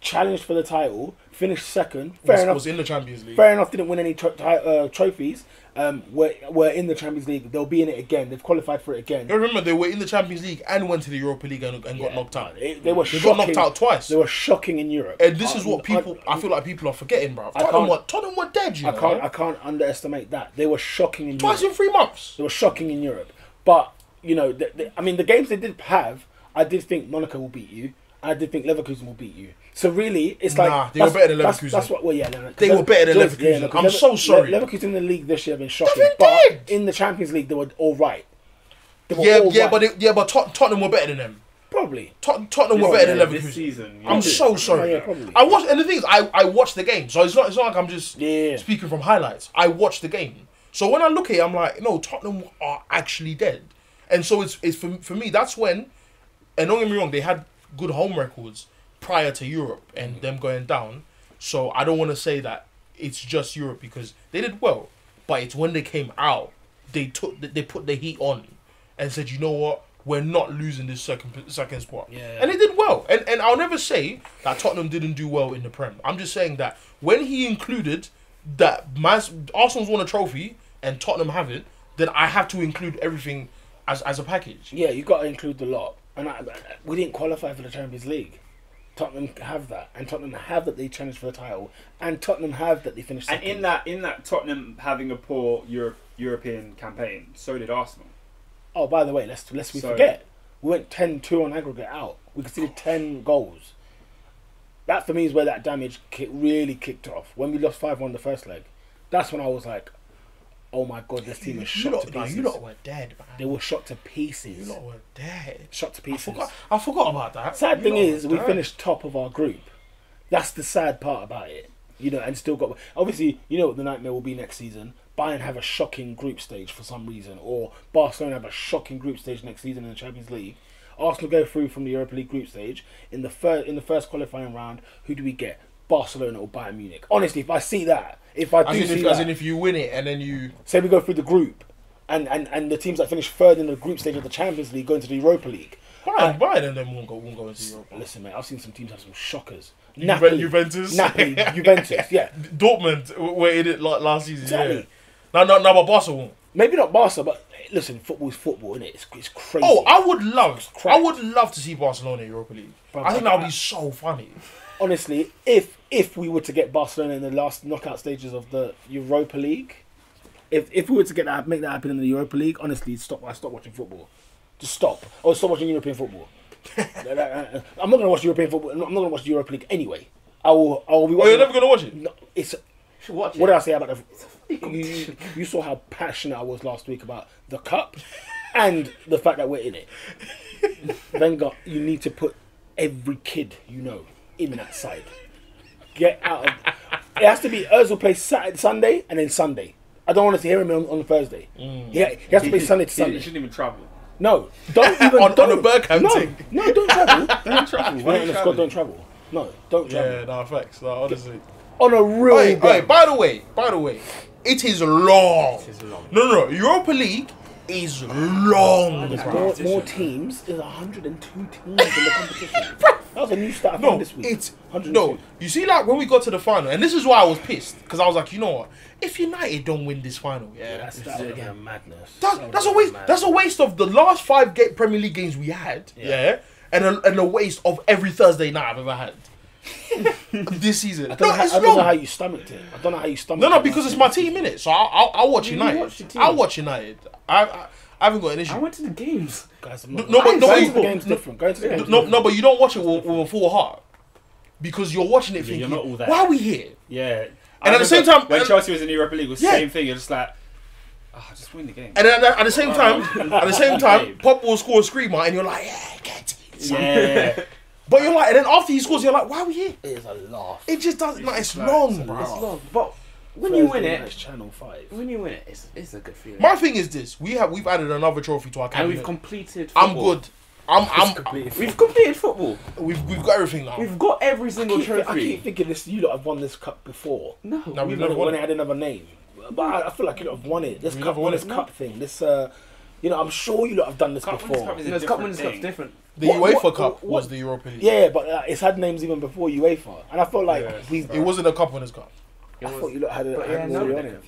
challenged for the title, finished 2nd. Fair enough. Was in the Champions League. Fair enough. Didn't win any trophies. Were in the Champions League. They'll be in it again. They've qualified for it again. You remember they were in the Champions League and went to the Europa League and got knocked out. They got knocked out twice. They were shocking in Europe. And this is what I feel like people are forgetting, bro. Tottenham were dead. I can't underestimate that. They were shocking in twice Europe. in 3 months. They were shocking in Europe. But the games they did have, I did think Monaco will beat you. I did think Leverkusen will beat you. So really, it's like they were better than Leverkusen. That's what. Well, yeah, they were better than Leverkusen. Yeah, I'm so sorry. Leverkusen in the league this year have been shocking, but in the Champions League they were all right. But Tottenham were better than them. Probably. Tottenham were better than Leverkusen. This season, I'm so sorry. Yeah, probably. I watched, and the thing is, I watched the game, so it's not like I'm just speaking from highlights. I watched the game, so when I look at it, I'm like, no, Tottenham are actually dead, and so it's for me. That's when, and don't get me wrong, they had good home records prior to Europe and them going down. So I don't want to say that it's just Europe because they did well, but it's when they came out, they put the heat on and said, you know what, we're not losing this second spot. Yeah. And they did well. And I'll never say that Tottenham didn't do well in the Prem. I'm just saying that when he included that Arsenal's won a trophy and Tottenham haven't, then I have to include everything as a package. Yeah, you got to include the lot. And we didn't qualify for the Champions League. Tottenham have that, and Tottenham have that they challenged for the title, and Tottenham have that they finished second. And in that Tottenham having a poor European campaign. So did Arsenal. Oh, by the way, lest we forget, we went 10-2 on aggregate out. We conceded 10 goals. That for me is where that damage really kicked off. When we lost 5-1 the first leg, that's when I was like, oh my God, this team is shot to pieces. You lot were dead, man. They were shot to pieces. You lot were dead. Shot to pieces. I forgot about that. Sad thing is, we finished top of our group. That's the sad part about it. You know, and still got... Obviously, you know what the nightmare will be next season. Bayern have a shocking group stage for some reason. Or Barcelona have a shocking group stage next season in the Champions League. Arsenal go through from the Europa League group stage. In the first qualifying round, who do we get? Barcelona or Bayern Munich. Honestly, if I see that... As in if you win it and then you... Say we go through the group and the teams that finish third in the group stage of the Champions League go into the Europa League. Bayern and them won't go into Europa. Listen, mate, I've seen some teams have some shockers. Juventus? Juventus, yeah. Dortmund were in it like last season, exactly. Yeah. No, but Barca won't. Maybe not Barca, but listen, football is football, innit? It's crazy. Oh, I would love to see Barcelona in Europa League. Bro, I think that would be so funny. Honestly, if we were to get Barcelona in the last knockout stages of the Europa League, if we were to make that happen in the Europa League, honestly, I stop watching football. Just stop. Or stop watching European football. I'm not going to watch European football. I'm not going to watch the Europa League anyway. I will be watching. Oh, you're never going to watch it? No, What did I say about the... You saw how passionate I was last week about the cup and the fact that we're in it. Wenger, you need to put every kid you know in that side. Get out of... It has to be Ozil plays Sunday and then Sunday. I don't want to hear him on Thursday. He has to play Sunday to Sunday. He shouldn't even travel. No, don't even... on the Bergkamp thing. No, don't travel. Don't travel. Why don't Scott don't travel? No, don't travel. Yeah, no, facts. No, honestly. On a real... Hey, by the way, it is long. No, Europa League is long. There's more teams. There's 102 teams in the competition. That was a new stat from this week. It's 102. You see, like when we got to the final, and this is why I was pissed, because I was like, you know what? If United don't win this final, that's madness. That's a waste of the last 5 Premier League games we had, and a waste of every Thursday night I've ever had. This season. I don't know how you stomached it. I don't know how you stomached it. No, because it's my team, innit? So I'll watch United. I'll watch United. I haven't got an issue. I went to the games. Guys, going to the game's different. No, but you don't watch it with a full heart. Because you're watching it thinking, you're not all that. why are we here? Yeah. And at the same time... When Chelsea was in the Europa League, it was the same thing. You're just like, just win the game. And then at the same time, Pop will score a screamer and you're like, yeah, get it. Yeah. But you're like, and then after he scores, you're like, why are we here? It is a laugh. It just doesn't, it's long, bro. It's long. But when you win it, Channel 5. When you win it, it's a good feeling. My thing is this: we've added another trophy to our cabinet. And we've completed football. I'm good. We've completed football. We've got everything now. We've got every single trophy. I keep thinking this. You lot have won this cup before. No, we've never won when it. it had another name. But I feel like you lot have won it. This cup thing. This I'm sure you lot have done this before. The cup winners' cup's different. The UEFA Cup was the Europa League. Yeah, but it's had names even before UEFA, and I felt like it wasn't a cup winners' cup. I thought you lot had more on it.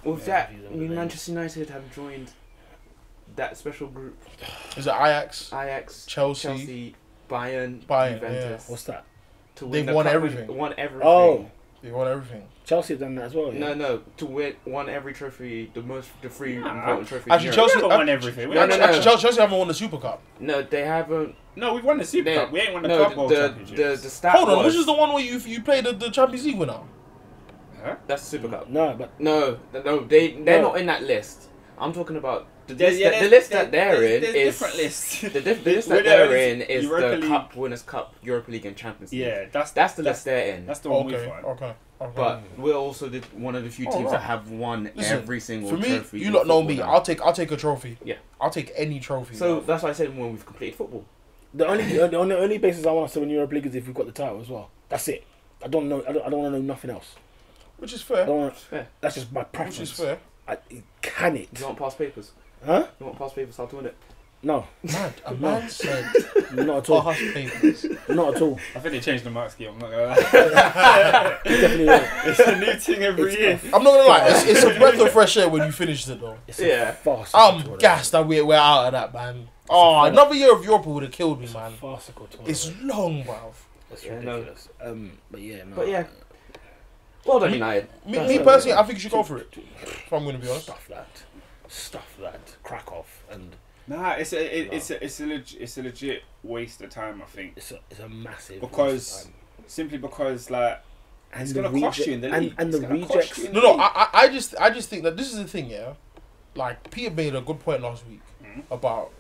With that, Manchester United have joined that special group. Is it Ajax, Chelsea, Bayern, Juventus. What's that? They've won everything. Won everything. Oh, they won everything. Chelsea have done that as well. Yeah? No, won every trophy, the 3 important trophies. Actually, Chelsea won everything. Chelsea haven't won the Super Cup. No, they haven't. No, we've won the Super Cup. We ain't won the Club World Championships. The stat Hold on, which is the one where you played the Champions League winner? Huh? That's the Super Cup. No, but they're not in that list. I'm talking about the list that they're in is different lists. The list that they're in is Europa the League. Cup Winners' Cup, Europa League, and Champions League. Yeah, that's the list they're in. That's the one we won. Okay. But we're also one of the few teams that have won every single trophy. For me, you lot know me. I'll take a trophy. Yeah, I'll take any trophy. So that's why I said when we've completed football. The only basis I want us to win Europa League is if we've got the title as well. That's it. I don't know. I don't want to know nothing else. Which is fair. That's just my preference. Which is fair. Can it? Do you want past papers? Huh? You want past papers? I'll do it. No. A man said not at all. Past papers. Not at all. I think they changed the mark scheme. I'm not gonna lie. Definitely will. It's a new thing every year. I'm not gonna lie. It's a breath of fresh air when you finish it though. I'm gassed that we're out of that, man. Oh, another year of Europa would have killed me, man. Farcical tournament. It's long, bruv. It's ridiculous. But yeah. Well done, United. Me personally, I think you should go for it. If I'm going to be honest. Stuff that. stuff that crack off, and nah, it's a legit waste of time. I think it's a massive simply because like. And it's gonna cost you in the league. And the rejects. No, I just think that this is the thing, yeah. Like Peter made a good point last week about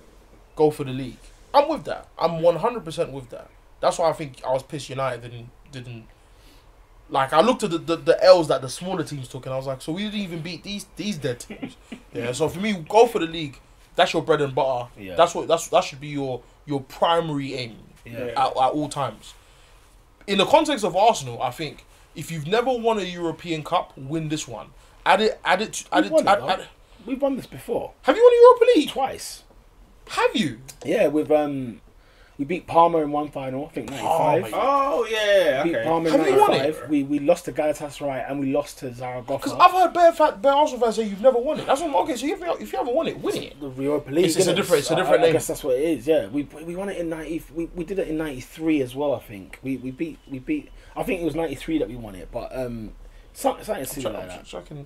go for the league. I'm with that. I'm 100% with that. That's why I think I was pissed United didn't. Like I looked at the L's that the smaller teams took, and I was like, so we didn't even beat these dead teams. Yeah. So for me, go for the league. That's your bread and butter. Yeah. That should be your primary aim. Yeah. At all times. In the context of Arsenal, I think. If you've never won a European Cup, win this one. We've won this before. Have you won a Europa League? Twice. Have you? Yeah, we beat Parma in one final, I think 95. Oh yeah, Beat okay. Parma in 95. We lost to Galatasaray and we lost to Zaragoza. Because I've heard bare Arsenal fans say you've never won it. That's what okay. So if you haven't won it, win it. The Europa League. It's a different name. I guess that's what it is. Yeah, we won it in 90. We did it in 93 as well. I think we beat. I think it was 93 that we won it, but something silly like that. Check the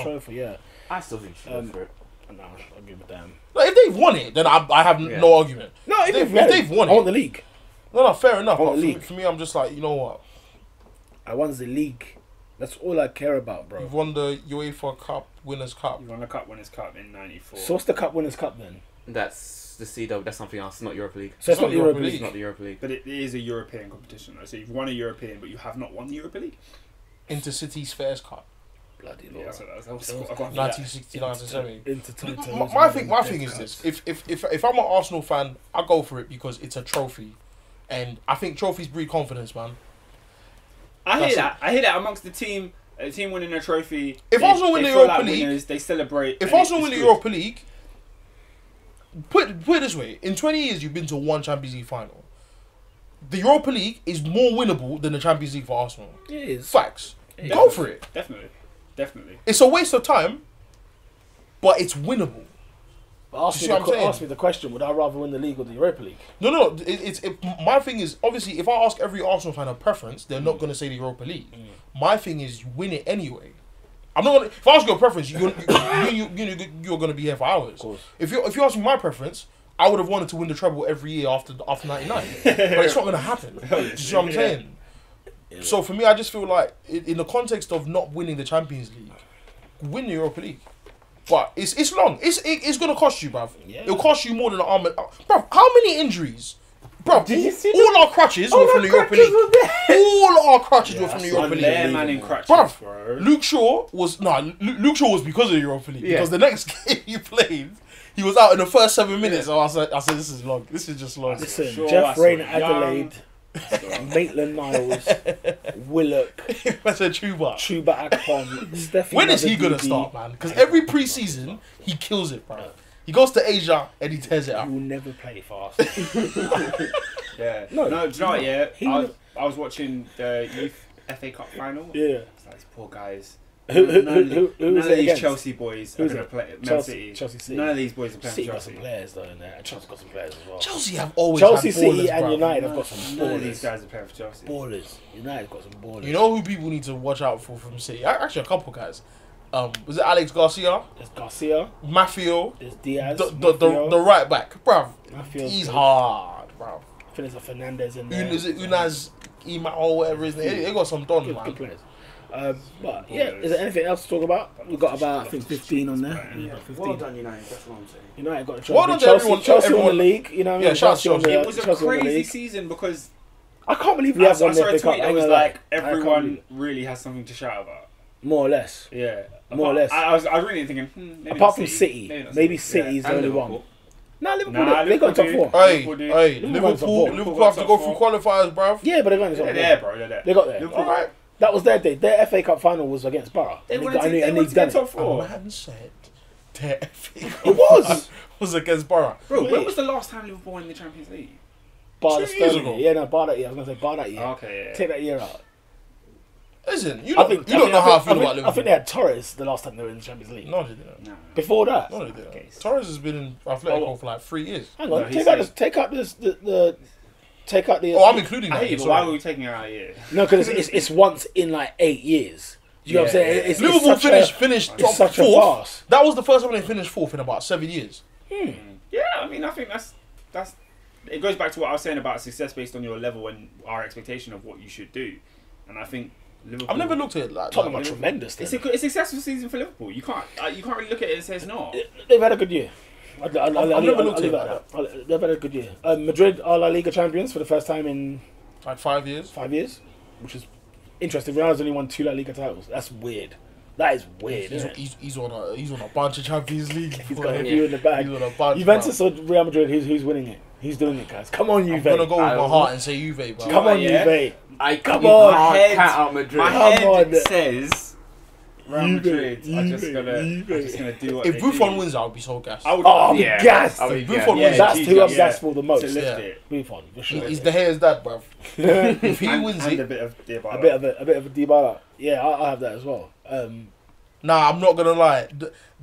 trophy. Yeah, I still think you should go for it. No, I'll give a damn. Like, if they've won it, then I have no argument. No, if they've won it, I want the league. No, fair enough. But for me, I'm just like, you know what? I want the league. That's all I care about, bro. You've won the UEFA Cup Winners' Cup. You won the Cup Winners' Cup in '94. So what's the Cup Winners' Cup then? That's the CW. That's something else. Not Europa League. So it's not the Europa League. It's not the Europa League. But it is a European competition, though. So you've won a European, but you have not won the Europa League. Intercity's Fairs Cup. Bloody Yeah, Lord. that was 1969 to 70. My thing is this: if I'm an Arsenal fan, I go for it because it's a trophy, and I think trophies breed confidence, man. I hear that amongst the team. A team winning a trophy. If Arsenal win the Europa League, winners, they celebrate. If Arsenal win the Europa League, put it this way: in 20 years, you've been to one Champions League final. The Europa League is more winnable than the Champions League for Arsenal. It is. Facts. Go for it. Definitely. It's a waste of time, but it's winnable. Ask me the question: would I rather win the league or the Europa League? No. My thing is obviously if I ask every Arsenal fan a preference, they're not going to say the Europa League. My thing is you win it anyway. I'm not gonna. If I ask you a preference, you're going to be here for hours. Of course. If you ask me my preference, I would have wanted to win the treble every year after '99, but it's not going to happen. Do you see what I'm saying? Yeah. So for me, I just feel like in the context of not winning the Champions League, win the Europa League. But it's long. It's gonna cost you, bruv. Yeah. It'll cost you more than an arm. Bruv, how many injuries? Bruv, did you see all our crutches were from the Europa League. All our crutches were from the Europa League. Man in crutches, bruv, bro. Luke Shaw was because of the Europa League. Because the next game he played, he was out in the first 7 minutes. So I said, this is long. This is just long. Listen, sure, Jeff Rain at Adelaide. Maitland-Niles, Willock, that's a Chuba Akpom, Steffi. When is he gonna start, man? Because every pre-season he kills it, bro. He goes to Asia and he tears it up. He will never play fast. Yeah. No, do you know what? Yeah, I was watching the youth FA Cup final. Yeah. It's like these poor guys. Who none was of it these against? Chelsea boys are going to play Man City. Chelsea. None of these boys are playing City for got Chelsea. some players though in there, and Chelsea got some players as well. Chelsea have always Chelsea, had City, ballers, and bruv. United have got some None of ballers. these guys are playing for Chelsea. Ballers. United got some ballers. You know who people need to watch out for from City? Actually, a couple guys. Was it Alex Garcia? There's Garcia. Maffio. There's Diaz. The right back, bruv. Maffio's He's good. hard, bruv. I think there's a Fernandez in there. Is it Unaz Ima or whatever his name? They got some done, man. Good players. But yeah, is there anything else to talk about? We've got about I think 15 on there. Yeah. Well done, United. That's what I'm saying. United got a trophy. Well done to Chelsea everyone. won the league. You know what I mean? Yeah, Chelsea on the. It was a crazy season because I can't believe we have won the FA Cup. It was like everyone really has something to shout about. More or less. Yeah. More or less. I was really thinking. Maybe apart from City, maybe City's the only one. No, Liverpool. They got top 4. Hey, Liverpool have to go through qualifiers, bruv. Yeah, but they're going to top 4. They're there, bro. They're there. They got there. Liverpool, right. That was their day. Their FA Cup final was against Borough. They wanted to get top 4. A man said their FA Cup It was against Borough. Bro, when was the last time Liverpool won the Champions League? Bar 2 years ago. Yeah, no, bar that year. I was going to say bar that year. Okay, yeah. Take that year out. Listen, you don't know how I feel about Liverpool. I think they had Torres the last time they were in the Champions League. No, they didn't. No. Before that? No, they didn't. Okay. Torres has been in Atletico for like 3 years. Hang on, No, take out the. Oh, I'm including that. But why were we taking it out of here? No, because it's once in like 8 years. Do you know what I'm saying? Liverpool finished top such a fourth. farce. That was the first time they finished fourth in about 7 years. Yeah, I mean, I think that's. It goes back to what I was saying about success based on your level and our expectation of what you should do, and I think Liverpool. I've never looked at it like Tottenham that. are tremendous. It's a successful season for Liverpool. You can't really look at it and say it's not. They've had a good year. I've never looked at it like that. They've had a good year. Madrid are La Liga champions for the first time in like 5 years. 5 years, which is interesting. Ronaldo's only won 2 La Liga titles. That's weird. That is weird. He's on a bunch of Champions League. He's got a few in the bag. He's on a bunch. Juventus or Real Madrid? Who's winning it? Who's doing it, guys? Come on, Juve. I'm gonna go with my heart and say Juve, bro. Come on, Juve. Come on. My head out Madrid. My head says Real Madrid. I'm just gonna do what if Buffon wins, I would be so gassed. I'll be gassed. If Buffon wins, that's who I'm gassed for the most. To lift it. Buffon, for sure. He's the hair's dad, bro. If he wins it, a bit of Dybala. A bit of a Dybala. Yeah, I'll have that as well. Nah, I'm not gonna lie.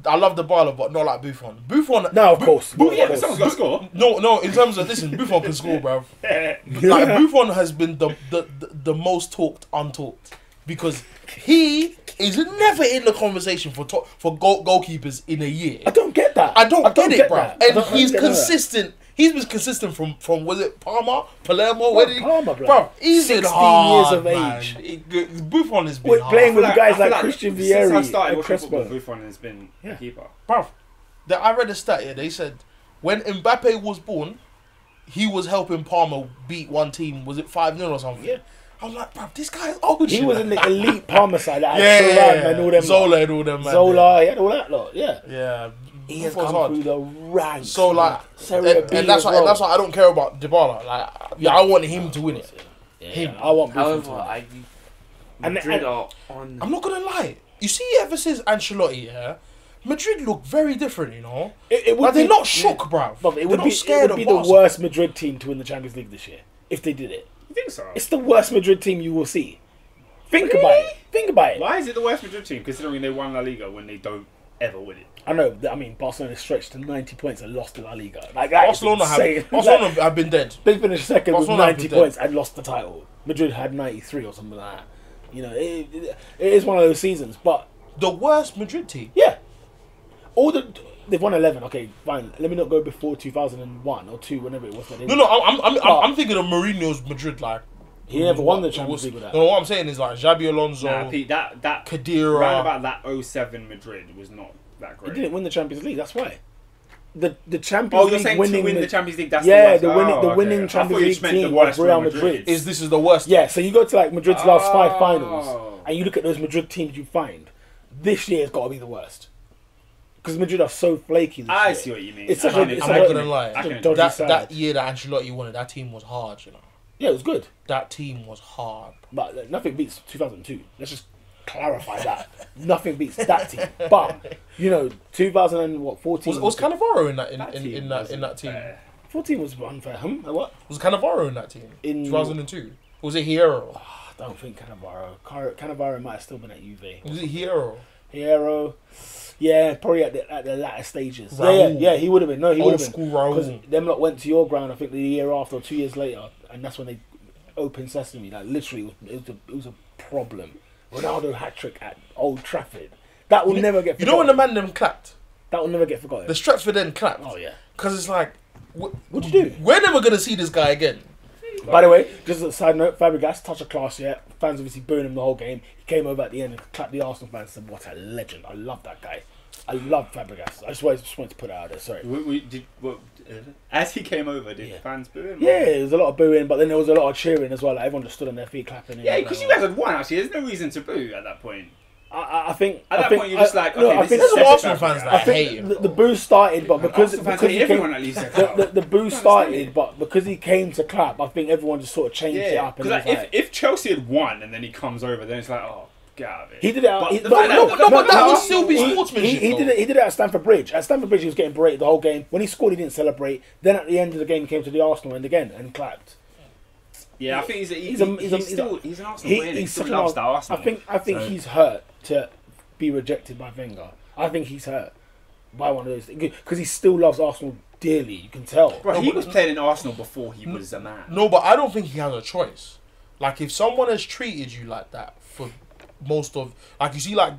I love Dybala, but not like Buffon. Buffon. No, of course. Yeah, someone's got to score. No. In terms of Buffon can score, bruv. Like Buffon has been the most talked untalked because he is never in the conversation for goalkeepers in a year. I don't get that. I don't get it, bruv. And he's get consistent. He's been consistent from was it Palermo? Where did he? Parma, Bruv, he's 16 been hard, years of man. age. Buffon has been hard. Playing with guys like Christian Vieri Since I started and watching football, Crespo. Buffon has been a keeper. Bruv, I read a stat here. They said when Mbappe was born, he was helping Parma beat one team. Was it 5-0 or something? Yeah. I was like, bruv, this guy is old. He was in the elite Parma side. That yeah. all them Zola and all them. Man, Zola, he had all that lot. Yeah. Yeah. He has Buffon's come hard. through the ranks. So like, and that's why I don't care about Dybala. Like, I want him to win it. Him. I want Buffon to However, win. Madrid are on. I'm not gonna lie. You see, ever since Ancelotti, Madrid look very different. You know, It would like they're be- not shook, bruv. But it would be the Barca. worst Madrid team to win the Champions League this year if they did it. You think so? It's the worst Madrid team you will see. Think about it. Why is it the worst Madrid team considering they won La Liga when they don't ever win it? I know. I mean, Barcelona stretched to 90 points and lost to La Liga. Like Barcelona have been dead. They finished second Barcelona with 90 points and lost the title. Madrid had 93 or something like that. You know, it is one of those seasons. But The worst Madrid team. yeah, they've won 11. Okay, fine. Let me not go before 2001 or 2, whenever it was. That No, I'm thinking of Mourinho's Madrid. Like he never won the Champions League with that. No, what I'm saying is like Xabi Alonso. Nah, Pete, that Khedira. round about that 07 Madrid was not that He great. didn't win the Champions League. That's why. The Champions Oh, League you're saying winning to win the Champions League? That's yeah, the the worst. winning Okay. Champions I thought you League meant the team worst was Real Real Madrid. This is the worst. Yeah, so you go to like Madrid's last 5 finals, Oh. and you look at those Madrid teams you find. This year has got to be the worst because Madrid are so flaky. This I year. see what you mean. It's such a, I'm it's not such a- gonna lie. such a can- dodgy That side. year that Ancelotti won it, that team was hard. You know, Yeah, it was good, that team was hard. but nothing beats 2002. Let's just clarify that. Nothing beats that team. But you know, 2014 Was Cannavaro in that team in that team? 14 was unfair. What? Was Cannavaro in that team? In 2002. Was it Hierro? I don't think Cannavaro might have still been at Juve. Was it Hierro? Hierro, yeah, probably at the latter stages. Raul. Yeah, he would have been. No, he would Old have school been. Raul. Because them lot went to your ground, I think, the year after or 2 years later, and that's when they opened Sesame. Like, literally, it was a problem. Ronaldo hat-trick at Old Trafford. That will never get forgotten. You know when the man them clapped? That will never get forgotten. The Stretford then clapped. Oh, yeah. Because it's like, What'd you do? we're never going to see this guy again. By the way, just as a side note, Fabregas, touch of class, yeah. Fans obviously booing him the whole game. He came over at the end and clapped the Arsenal fans and said, what a legend. I love that guy. I love Fabregas. I just wanted to put it out there, sorry. As he came over, did fans boo him? Yeah, there was a lot of booing, but then there was a lot of cheering as well. Like, everyone just stood on their feet clapping. Yeah, because you guys had won, actually. There's no reason to boo at that point. I think At that point, you're just like, no, okay, I this think is There's some Arsenal Arsenal fans fans that I hate think him. the boo started, but because Arsenal fans he hate came, everyone at least. the boo started, but because he came to clap, I think everyone just sort of changed it Yeah, up. And because it was like, if Chelsea had won and then he comes over, then it's like, oh, get out of it. he did it. Out, But he, the but fact that- but that would still be he- sportsmanship, He did though. it. He did it at Stamford Bridge. At Stamford Bridge, he was getting berated the whole game. When he scored, he didn't celebrate. Then at the end of the game, he came to the Arsenal end again and clapped. Yeah, I think he's an Arsenal player. He He's still such loves an the Arsenal. I think So- he's hurt to be rejected by Wenger. I think he's hurt by one of those things because he still loves Arsenal dearly. You can tell. Bro, he was playing in Arsenal before he was a man. No, but I don't think he has a choice. Like, if someone has treated you like that for most of like you see like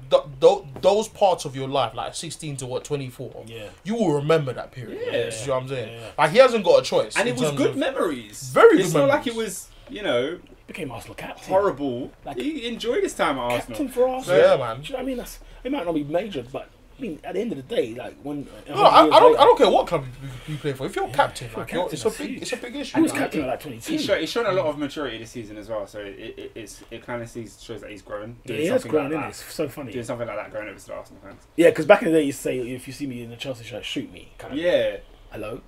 those parts of your life, like 16 to 24. Yeah. You will remember that period. Yeah. You see what I'm saying? Yeah. Like he hasn't got a choice. And in it was terms good of- memories. Very It's good not memories. like it was, you know, Became Arsenal captain. horrible. Like- He enjoyed his time at Captain Arsenal. for Arsenal. Yeah, man. Do you know what I mean? It might not be major, but I mean, at the end of the day, like when No, I don't care what club you play for. If you're captain, if you're like, captain, it's that's a big huge. it's a big issue. He was man. captain at like 22. He's shown a lot of maturity this season as well, so it kind of shows that he's grown. Yeah, Doing he has something grown like in that. it. It's so funny. Doing something like that going over to the Arsenal fans. Yeah, because back in the day, you say if you see me in the Chelsea shirt, shoot me. Kind of. Yeah. Hello.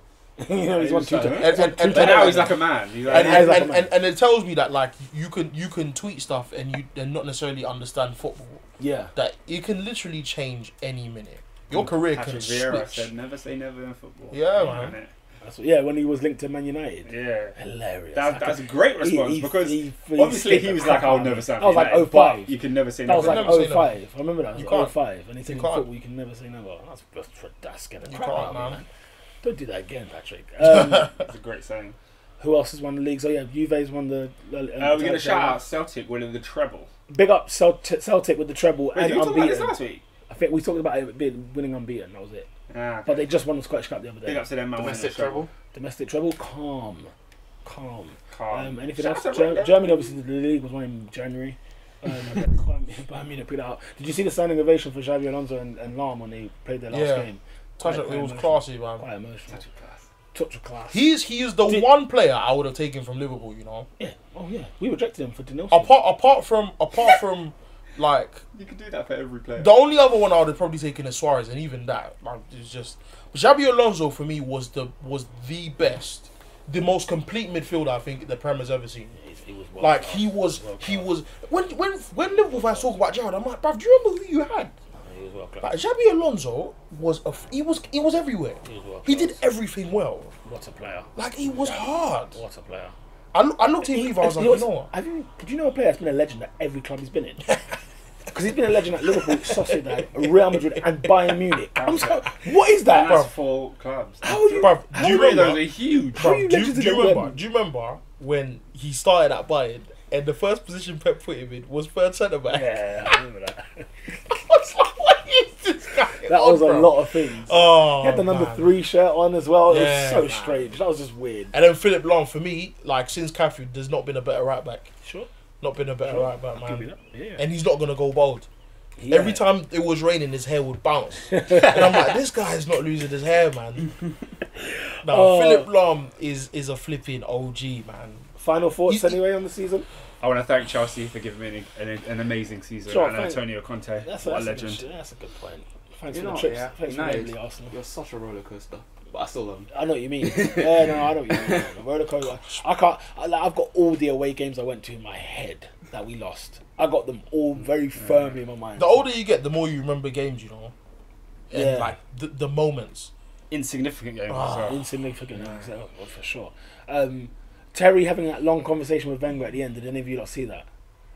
You know, he's one He was two. like, And But now he's like a man. He's like, and it tells me that like you can tweet stuff and not necessarily understand football. Yeah. That it can literally change any minute. Your career can Patrick Vieira switch. said, "Never say never in football." Yeah, man. Yeah, when he was linked to Man United. Yeah. Hilarious. That's a great response because he obviously scared he the was like, crap "I'll out never of me. sign That was for like United," 05. but you can never say That was never. like never say 05. I remember that. It You was can't. 05. And he said in can't. football, you can never say never. That's scared the You crap can't, out of me, man. man. Don't do that again, Patrick. It's a great saying. Who else has won the league? So yeah, Juve's won the. We're going to shout out Celtic winning the treble. Big up Celtic with the treble Wait, and did we talk about this unbeaten. last week? I think we talked about it being winning unbeaten. That was it. Ah, But they just won the Scottish Cup the other day. big up to them, man. winning Domestic the treble. treble. Domestic treble, calm. Anything Shout out else? to Red Devils. Germany, obviously, the league was won in January. Bayern Munich put it out. Did you see the standing ovation for Xabi Alonso and Lahm when they played their last Yeah. game? It was emotional. classy, man. Quite emotional. Touch of class. Touch of class. He is the one player I would have taken from Liverpool. You know, Yeah. Oh yeah. We rejected him for Denilson. apart from like You could do that for every player. the only other one I would have probably taken is Suarez, and even that like it's just. Xabi Alonso for me was the best, the most complete midfielder I think the Premier's ever seen. He was well Like class. he was when Liverpool fans talk about Gerrard, I'm like, bruv, do you remember who you had? He was well class. Like Xabi Alonso was he was everywhere. He was well He class. did everything well. What a player. Like he was hard. What a player. I looked at him, I was like, you know what? Did you know a player that's been a legend at every club he's been in? Because he's been a legend at Liverpool, Sociedad, Real Madrid, and Bayern Munich. I'm sorry, what is that, That's bro? 4 clubs. How are you? Bruv, how do you are Three of remember? those are huge. How are you Do legends you in the remember? Wembley? Do you remember when he started at Bayern and the first position Pep put him in was third centre back? Yeah, I remember that. I was like, what is this guy? That was a lot of things. Oh, He had the number man. 3 shirt on as well. It Yeah, was so man. strange. That was just weird. And then Philip Lahm for me, like since Cafu, there's not been a better right back. Sure. Not been a better right back, Give me man. that. Yeah. And he's not gonna go bald. Yeah. Every time it was raining, his hair would bounce. And I'm like, this guy's not losing his hair, man. No, Oh. Philip Lahm is a flipping OG, man. Final thoughts He- anyway on the season? I want to thank Chelsea for giving me an amazing season. Sure, and thank- Antonio Conte, That's what a a legend. that's a good point. Thanks You for know, the trips. yeah, Thanks for United, Wembley, Arsenal. you're such a roller coaster, but I still love him. I know what you mean. Yeah, no, I know what you mean. The roller coaster. I can't. I've got all the away games I went to in my head that we lost. I got them all very firmly in my mind. The older you get, the more you remember games, you know. And Yeah. like the moments. Insignificant games Ah. as well. Insignificant, for sure. Terry having that long conversation with Wenger at the end. Did any of you not see that?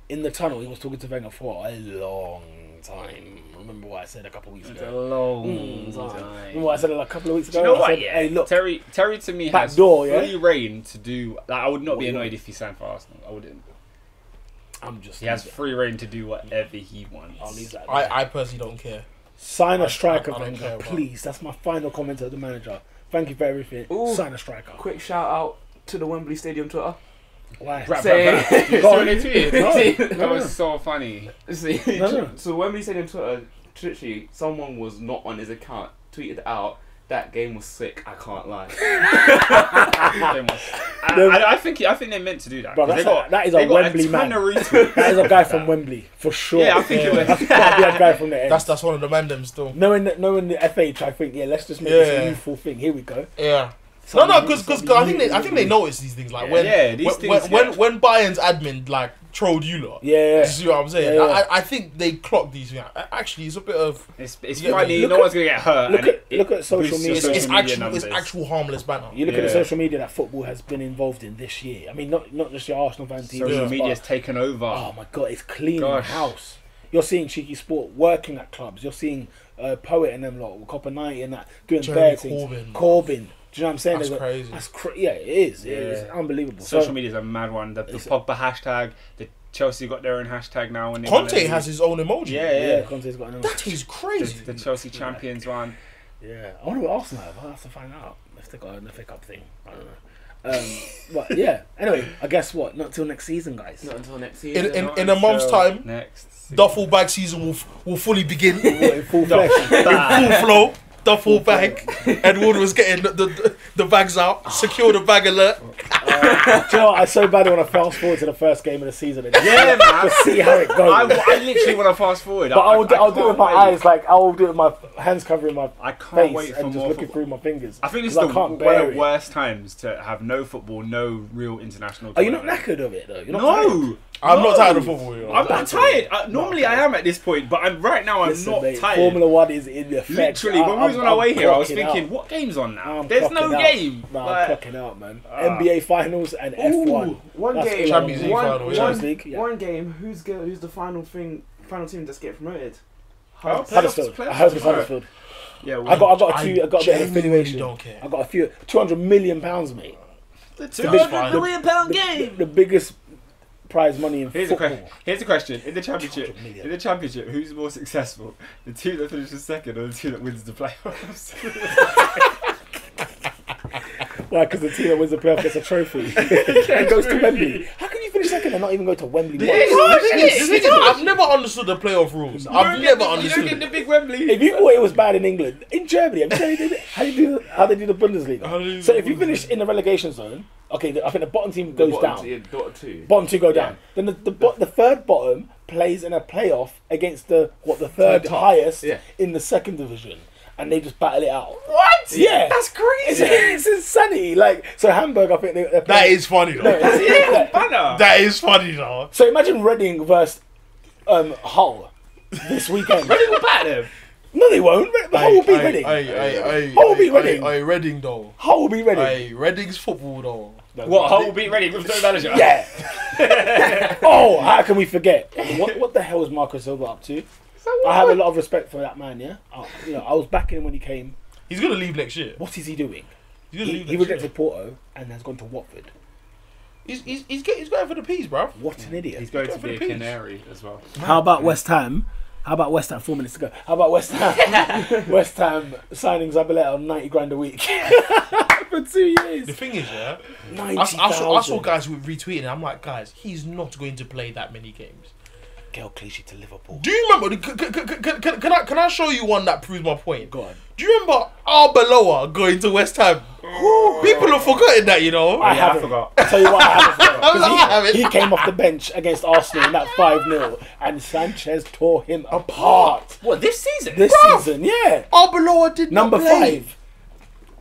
In the tunnel, he was talking to Wenger for a long time. Remember what I said a couple of weeks It's a ago? long Remember time. what I said a couple of weeks Do ago? you know I what? said, Yeah, hey, look, Terry to me back has door, yeah? fully reign to do. Like, I would not be What you annoyed want? if he signed for Arsenal. I wouldn't. I'm just. He has free reign to do whatever he wants. I'll leave that. I personally don't care. Sign a striker, I don't Wenger, care about- please. That's my final comment to the manager. Thank you for everything. Ooh. Sign a striker. Quick shout out to the Wembley Stadium Twitter. Why? Say- You see what they tweeted? No, That no, was no. so funny. See, No. so Wembley Stadium Twitter, literally, someone was not on his account, tweeted out, that game was sick, I can't lie. I think they meant to do that. Bro, They that is a they got Wembley ton man. of retweets. That is a guy from Wembley, for sure. Yeah, I think it was. That's gotta be a guy from the end. That's one of the mandems still. Knowing the FH, I think, yeah, let's just make this a Yeah. youthful thing. Here we go. Yeah. Something- No, because something I think they notice these things like when these things, when Bayern's admin like trolled you lot. Yeah. You see what I'm saying? Yeah, yeah. I think they clocked these things. Actually, it's a bit of It's Yeah, funny. look No at- one's gonna get hurt. look and at- look at social boosts media. your it's media actual numbers. harmless banner. You look at the Yeah. social media that football has been involved in this year. I mean, not just your Arsenal fan TV. Social Yeah. media's taken over. Oh my god, it's clean Gosh. house. You're seeing Cheeky Sport working at clubs. You're seeing Poet and them lot, Copper 90 and that, doing Jeremy bare things. Corbyn. Corbyn, Do you know what I'm saying? That's crazy. Yeah, it is. Yeah. It's unbelievable. Social media is a mad one. The Pogba hashtag, the Chelsea got their own hashtag now. When Conte has his own emoji. Yeah, Conte's got an own. That is crazy. The Chelsea champions one. Yeah, I wonder what Arsenal have. I'll have to find out if they got an FA Cup thing. I don't know. But yeah. Anyway, I guess what? Not till next season, guys. Not until next season. In a month's time, next duffel bag season will fully begin. In full flesh. In full flow. Duffel bag. Edward was getting the bags out. Secure the bag alert. Do you know what? I so bad when I fast forward to the first game of the season. And man. Just see how it goes. I literally want to fast forward. But I'll do it with my eyes, like I'll do it with my hands covering my face wait for and just more looking football. through my fingers. I think this is one of the worst times to have no football, no real international. Are you not knackered of it though? You're not No. I'm not tired of football. You know. I'm not tired. Normally I am at this point, but right now I'm Listen, not mate, tired. Formula One is in the effect. Literally, when we was on our way here, I was clocking thinking, out. what game's on now? I'm There's no clocking out. game. No, Like, I'm clocking out, man. NBA Finals and F1. One That's game. Champions League final, yeah. Champions League, yeah. One game. Who's the final team that's getting promoted? Huddersfield. Huddersfield. Yeah, I got a bit of genuinely affiliation. don't care. I got a few £200 million, mate. the £200 million game. The biggest prize money in Here's football. Here's a question. In the championship, 200 million. who's more successful? The team that finishes second or the team that wins the playoffs? Why? Because the team that wins the playoff gets a trophy and goes to Wembley. How can you finish second and not even go to Wembley? I've never understood the playoff rules. I've never You understood don't get it. the big Wembley. If you thought it was bad in England, in Germany, have you seen how they do the Bundesliga? So if you finish in the relegation zone, okay, I think the bottom team goes down. Bottom two go down. Then the third bottom plays in a playoff against the third highest in the second division. And they just battle it out. What? Yeah, That's crazy. It's insanity. Like, so Hamburg, I think they're That is funny though. Banner. That is funny though. So imagine Reading versus Hull this weekend. Reading will batter them. No, they won't. Hull will beat Reading. Hull will beat Reading. Reading though. Hull will beat Reading. Reading's football though. What? Hull will beat Reading with no manager? Yeah. Oh, how can we forget? What the hell is Marco Silva up to? I have a lot of respect for that man. Yeah, I was backing him when he came. He's gonna leave next year. What is he doing? He's gonna leave He next rejected year. Porto and has gone to Watford. He's going for the peas, bruv. What an idiot! He's going to for be a the Peas. Canary as well. How about West Ham? 4 minutes to go. How about West Ham? West Ham signing Zabaleta on 90 grand a week for 2 years. The thing is, yeah, 90,000. I saw guys who were retweeting it. I'm like, guys, he's not going to play that many games. Gael Clichy to Liverpool. Do you remember? Can I show you one that proves my point? Go on. Do you remember Arbeloa going to West Ham? People have forgotten that, you know. I Yeah, I haven't. forgot. I'll tell you what, I haven't forgot. I was like, I 'Cause haven't. he came off the bench against Arsenal in that 5-0 and Sanchez tore him apart. What, this season? This season, yeah. Arbeloa did Number not play. 5.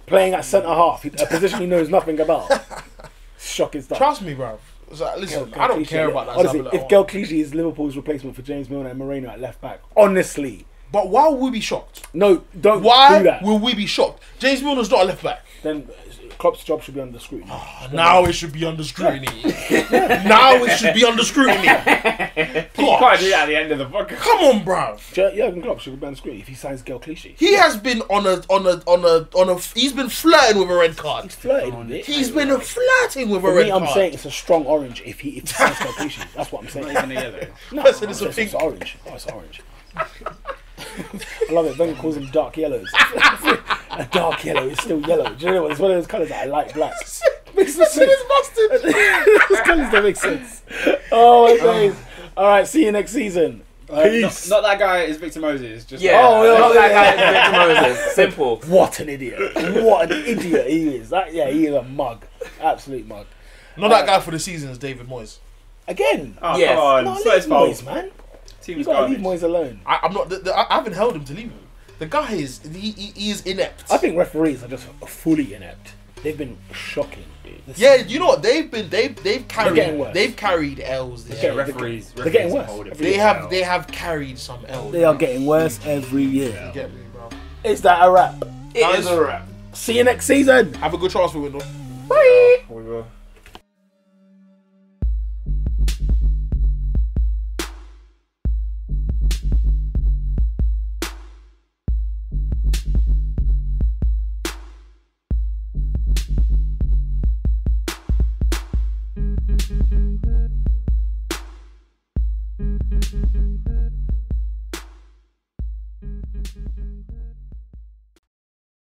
Playing at centre half, a position he knows nothing about. Shocking stuff. Trust me, bruv. It's like, listen, Gael I don't Clichy, care yeah. about that. Honestly, Zabaleta if one. Gael Clichy is Liverpool's replacement for James Milner and Moreno at left back, honestly, But why will we be shocked? no, don't Why do that. will we be shocked? James Milner's not a left back. Then Klopp's job should be under scrutiny. Now it should be under scrutiny. Now it should be under scrutiny. You can't do that at the end of the podcast. Come on, bruv. Jurgen Klopp should be under scrutiny if he signs Gael Clichy. He has been he's been flirting with a red card. He's flirted with it. He's been flirting with a For red me, card. I'm saying it's a strong orange if he signs Gael Clichy. That's what I'm saying. Not even a yellow. No, Listen, it's a it's pink. orange. Oh, it's orange. I love it. Wenger calls them dark yellows. A dark yellow is still yellow. Do you know what? It's one of those colours that I like black. Makes no sense. Mustard. Those colours don't make sense. Oh my days. All right, see you next season. Peace. Not that guy is Victor Moses. Just Yeah. Oh, yeah, Not yeah, that guy is Victor Moses. Simple. What an idiot. What an idiot he is. He is a mug. Absolute mug. Not that guy for the season is David Moyes. Again. Oh, Yes. come on. No, It's not his leave fault. Moyes, man. Team You is gotta leave garbage. Moyes alone. I'm not. I haven't held him to leave him. The guy is he is inept. I think referees are just fully inept. They've been shocking. Yeah, you know what? They've getting carried worse. L's this Yeah, year. Referees. They're getting referees worse. hold it. They have carried some L's. They are getting worse every year. Get me, bro. Is that a wrap? It is a wrap. See you next season. Have a good transfer window. Bye. We will.